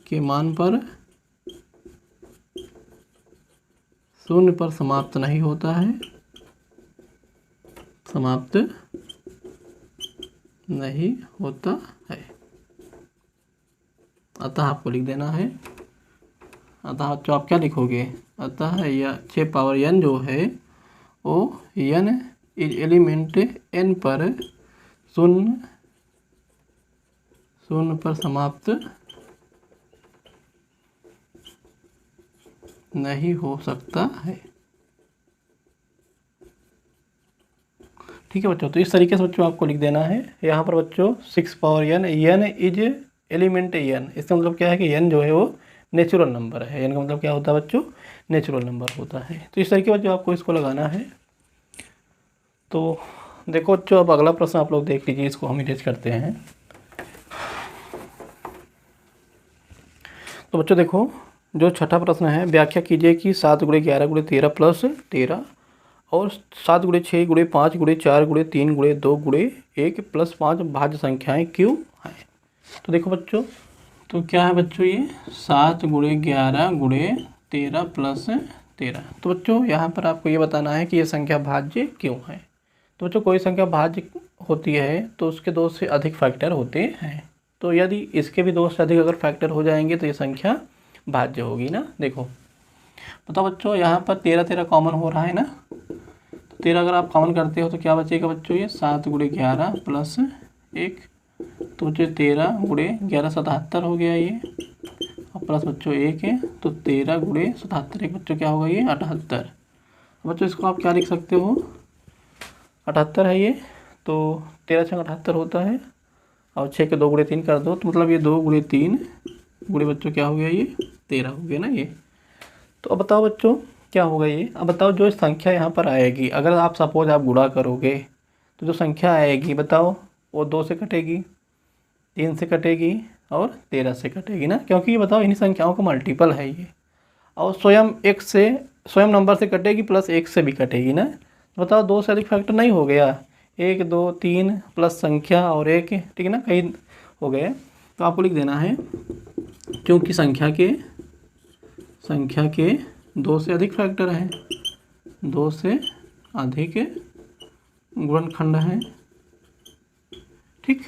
के मान पर 0 पर समाप्त नहीं होता है, अतः आपको लिख देना है। अतः तो आप क्या लिखोगे, अतः यह 6 पावर n जो है वो n इज एलिमेंट n पर 0 पर समाप्त नहीं हो सकता है, ठीक है बच्चों। तो इस तरीके से बच्चों आपको लिख देना है। यहाँ पर बच्चों 6 power n is element n, इसका मतलब क्या है कि n जो है वो नेचुरल नंबर है। n का मतलब क्या होता है बच्चों, नेचुरल नंबर होता है। तो इस तरीके बच्चों आपको इसको लगाना है। तो देखो बच्चों, अब अगला प्रश्न आप लोग देख लीजिए, इसको हम इरेज करते हैं। तो बच्चों देखो, जो छठा प्रश्न है, व्याख्या कीजिए कि 7 गुणे 11 गुणे 13 प्लस 13 और 7 गुणे 6 गुणे 5 गुणे 4 गुणे 3 गुणे 2 गुणे 1 प्लस 5 भाज्य संख्याएं क्यों हैं। तो देखो बच्चों, तो क्या है बच्चों, ये 7 गुणे 11 गुणे 13 प्लस 13। तो बच्चों यहाँ पर आपको ये बताना है कि ये संख्या भाज्य क्यों है। तो बच्चों कोई संख्या भाज्य होती है तो उसके 2 से अधिक फैक्टर होते हैं। तो यदि इसके भी 2 से अधिक अगर फैक्टर हो जाएंगे तो ये संख्या भाज्य होगी ना। देखो बताओ बच्चों, यहाँ पर 13 कॉमन हो रहा है ना। तो 13 अगर आप कॉमन करते हो तो क्या बचेगा बच्चों, ये 7 गुणे 11 प्लस 1, तो बच्चों 13 गुणे 11 77 हो गया ये, और प्लस बच्चों 1 है तो 13 गुणे 77 एक बच्चों क्या होगा ये 78। बच्चों इसको आप क्या लिख सकते हो, 78 है ये, तो 13 6 78 होता है, और 6 के 2 गुणे 3 कर दो तो मतलब ये 2 गुणे 3 गुणे बच्चों क्या हो गया ये 13 हो गया ना ये। तो अब बताओ बच्चों क्या होगा ये। अब बताओ जो संख्या यहाँ पर आएगी, अगर आप सपोज आप गुणा करोगे तो जो संख्या आएगी बताओ वो 2 से कटेगी, 3 से कटेगी और 13 से कटेगी ना, क्योंकि ये बताओ इन्हीं संख्याओं का मल्टीपल है ये, और स्वयं नंबर से कटेगी प्लस 1 से भी कटेगी ना। तो बताओ 2 से अधिक फैक्टर नहीं हो गया, 1 2 3 प्लस संख्या और 1, ठीक है ना, कहीं हो गए। तो आपको लिख देना है क्योंकि संख्या के दो से अधिक फैक्टर है, दो से अधिक गुणनखंड है, ठीक।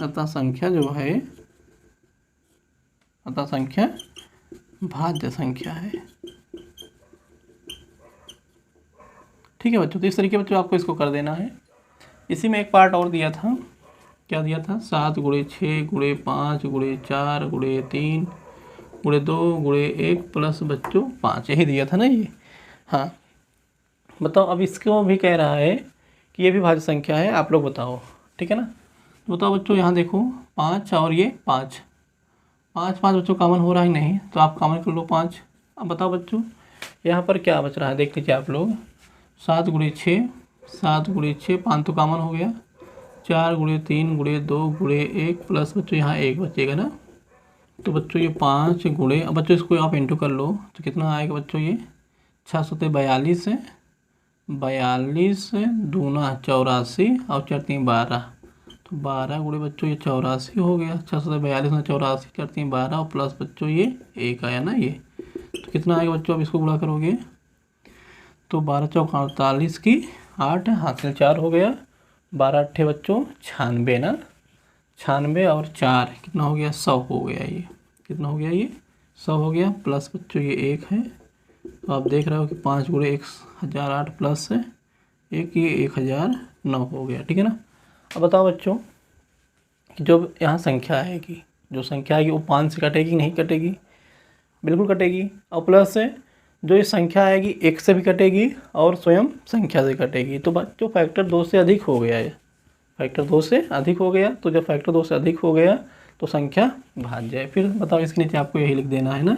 अतः संख्या जो है, अतः संख्या भाज्य संख्या है, ठीक है बच्चों। तो इस तरीके बच्चों आपको इसको कर देना है। इसी में एक पार्ट और दिया था, क्या दिया था, 7 × 6 × 5 × 4 × 3 × 2 × 1 प्लस बच्चों 5, यही दिया था ना ये। हाँ बताओ, अब इसको भी कह रहा है कि ये भी भाज्य संख्या है, आप लोग बताओ, ठीक है ना। तो बताओ बच्चों, यहाँ देखो 5 और ये 5, 5 5 बच्चों कॉमन हो रहा है नहीं, तो आप कॉमन कर लो 5। अब बताओ बच्चों यहाँ पर क्या बच रहा है, देख लीजिए आप लोग। 7 × 6, 7 × 6, 5 तो कॉमन हो गया, 4 × 3 × 2 × 1 प्लस बच्चों यहाँ 1 बचेगा ना। तो बच्चों ये 5 गुणे, अब बच्चों इसको आप इंटू कर लो तो कितना आएगा बच्चों, ये 6 सत्ते 42 है, 42 दूना 84 और 4 3 12, तो 12 गुणे बच्चों ये 84 हो गया। 6 सत्ते 42 में 84, 4 3 12 और प्लस बच्चों ये 1 आया ना ये। तो कितना आएगा बच्चों, अब इसको गुणा करोगे तो 12 चौक 48 की 8, हाथ से 4 हो गया, 12 अट्ठे बच्चों 96 ना, 96 और 4 कितना हो गया, 100 हो गया। ये कितना हो गया, ये 100 हो गया। प्लस बच्चों ये 1 है, तो आप देख रहे हो कि 5 × 1008 प्लस 1, ये 1009 हो गया, ठीक है ना। अब बताओ बच्चों कि जो यहाँ संख्या आएगी, जो संख्या आएगी वो 5 से कटेगी नहीं कटेगी, बिल्कुल कटेगी। और प्लस जो ये संख्या आएगी 1 से भी कटेगी और स्वयं संख्या से कटेगी। तो बच्चों फैक्टर 2 से अधिक हो गया है, फैक्टर 2 से अधिक हो गया, तो जब फैक्टर 2 से अधिक हो गया तो संख्या भाज्य है। फिर बताओ इसके नीचे आपको यही लिख देना है ना,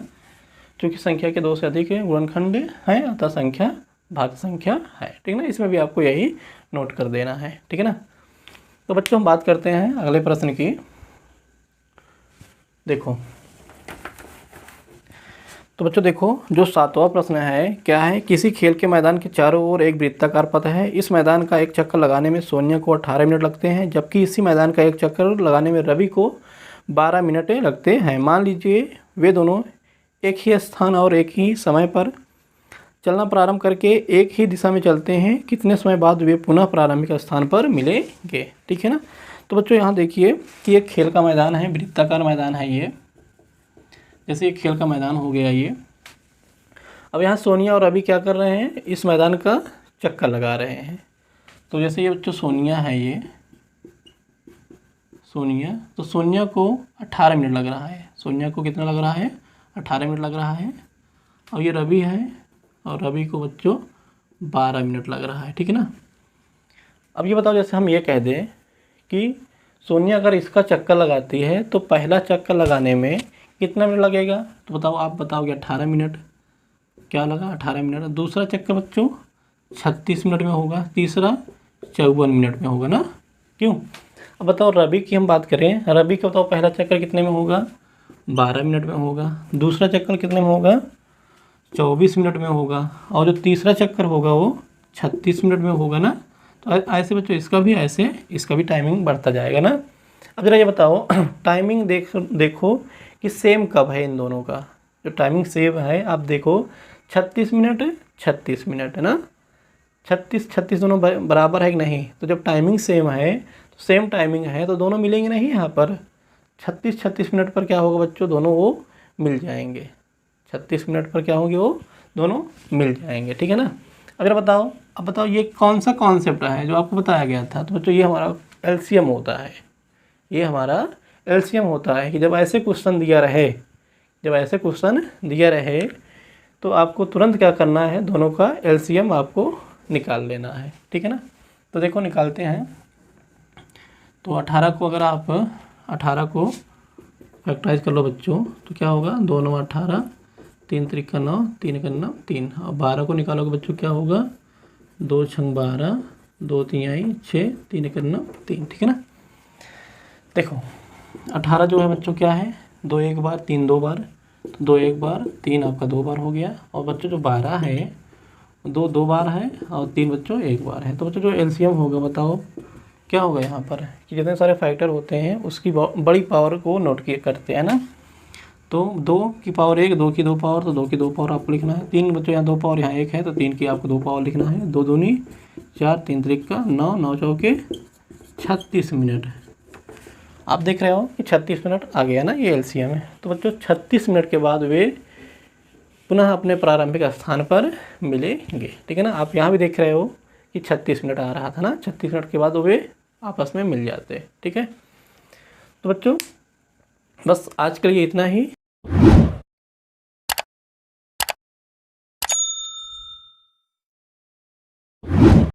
क्योंकि संख्या के 2 से अधिक गुणनखंड है अतः संख्या भाज्य संख्या है, ठीक है ना। इसमें भी आपको यही नोट कर देना है, ठीक है ना। तो बच्चों हम बात करते हैं अगले प्रश्न की। देखो तो बच्चों देखो, जो 7वां प्रश्न है क्या है, किसी खेल के मैदान के चारों ओर एक वृत्ताकार पथ है। इस मैदान का एक चक्कर लगाने में सोनिया को 18 मिनट लगते हैं, जबकि इसी मैदान का एक चक्कर लगाने में रवि को 12 मिनट लगते हैं। मान लीजिए वे दोनों एक ही स्थान और एक ही समय पर चलना प्रारंभ करके एक ही दिशा में चलते हैं, कितने समय बाद वे पुनः प्रारंभिक स्थान पर मिलेंगे, ठीक है ना। तो बच्चों यहाँ देखिए कि एक खेल का मैदान है, वृत्ताकार मैदान है ये, जैसे एक खेल का मैदान हो गया ये। अब यहाँ सोनिया और रवि क्या कर रहे हैं, इस मैदान का चक्कर लगा रहे हैं। तो जैसे ये बच्चों सोनिया है, ये सोनिया, तो सोनिया को 18 मिनट लग रहा है, सोनिया को कितना लग रहा है, 18 मिनट लग रहा है। और ये रवि है, और रवि को बच्चों 12 मिनट लग रहा है, ठीक है ना। अब ये बताओ, जैसे हम ये कह दें कि सोनिया अगर इसका चक्कर लगाती है तो पहला चक्कर लगाने में कितना मिनट लगेगा, तो बताओ, आप बताओगे 18 मिनट, क्या लगा 18 मिनट। दूसरा चक्कर बच्चों 36 मिनट में होगा, तीसरा 54 मिनट में होगा ना, क्यों। अब बताओ रवि की हम बात करें, रवि का बताओ पहला चक्कर कितने में होगा, 12 मिनट में होगा, दूसरा चक्कर कितने में होगा, 24 मिनट में होगा, और जो तीसरा चक्कर होगा वो 36 मिनट में होगा ना। तो ऐसे बच्चों इसका भी टाइमिंग बढ़ता जाएगा ना। अब जरा ये बताओ टाइमिंग देखो कि सेम कब है इन दोनों का, जो टाइमिंग सेम है, आप देखो 36 मिनट 36 मिनट है ना, 36 36 दोनों बराबर है कि नहीं। तो जब टाइमिंग सेम है, तो सेम टाइमिंग है, तो दोनों मिलेंगे नहीं यहाँ पर। 36 36 मिनट पर क्या होगा बच्चों, दोनों वो मिल जाएंगे, 36 मिनट पर क्या होंगे, वो दोनों मिल जाएंगे, ठीक है ना। अगर बताओ, अब बताओ ये कौन सा कॉन्सेप्ट है जो आपको बताया गया था। तो बच्चों ये हमारा एलसीएम होता है, ये हमारा एलसीएम होता है कि जब ऐसे क्वेश्चन दिया रहे तो आपको तुरंत क्या करना है, दोनों का एलसीएम आपको निकाल लेना है, ठीक है ना। तो देखो निकालते हैं। तो 18 को अगर आप 18 को फैक्टराइज कर लो बच्चों, तो क्या होगा, 2 9 18, 3 3 9, 3 9 3, और 12 को निकालोगे बच्चों क्या होगा, 2 6 12, 2 3 6, 3 9 3, ठीक है ना। देखो 18 जो है बच्चों क्या है, 2 एक बार 3 2 बार, तो 2 एक बार 3 आपका 2 बार हो गया। और बच्चों जो 12 है 2 2 बार है, और 3 बच्चों 1 बार है। तो बच्चों जो एलसीएम होगा बताओ क्या होगा यहाँ पर, कि जितने सारे फैक्टर होते हैं उसकी बड़ी पावर को नोट किए करते हैं ना। तो 2 की पावर 1, 2 की 2 पावर, तो 2 की 2 पावर आपको लिखना है। 3 बच्चों यहाँ 2 पावर यहाँ 1 है, तो 3 की आपको 2 पावर लिखना है। 2 दूनी 4, 3 त्रिका 9, 9 चौके 36 मिनट। आप देख रहे हो कि 36 मिनट आ गया ना, ये एलसीएम है। तो बच्चों 36 मिनट के बाद वे पुनः अपने प्रारंभिक स्थान पर मिलेंगे, ठीक है ना। आप यहाँ भी देख रहे हो कि 36 मिनट आ रहा था ना, 36 मिनट के बाद वे आपस में मिल जाते हैं, ठीक है। तो बच्चों बस आज के लिए इतना ही।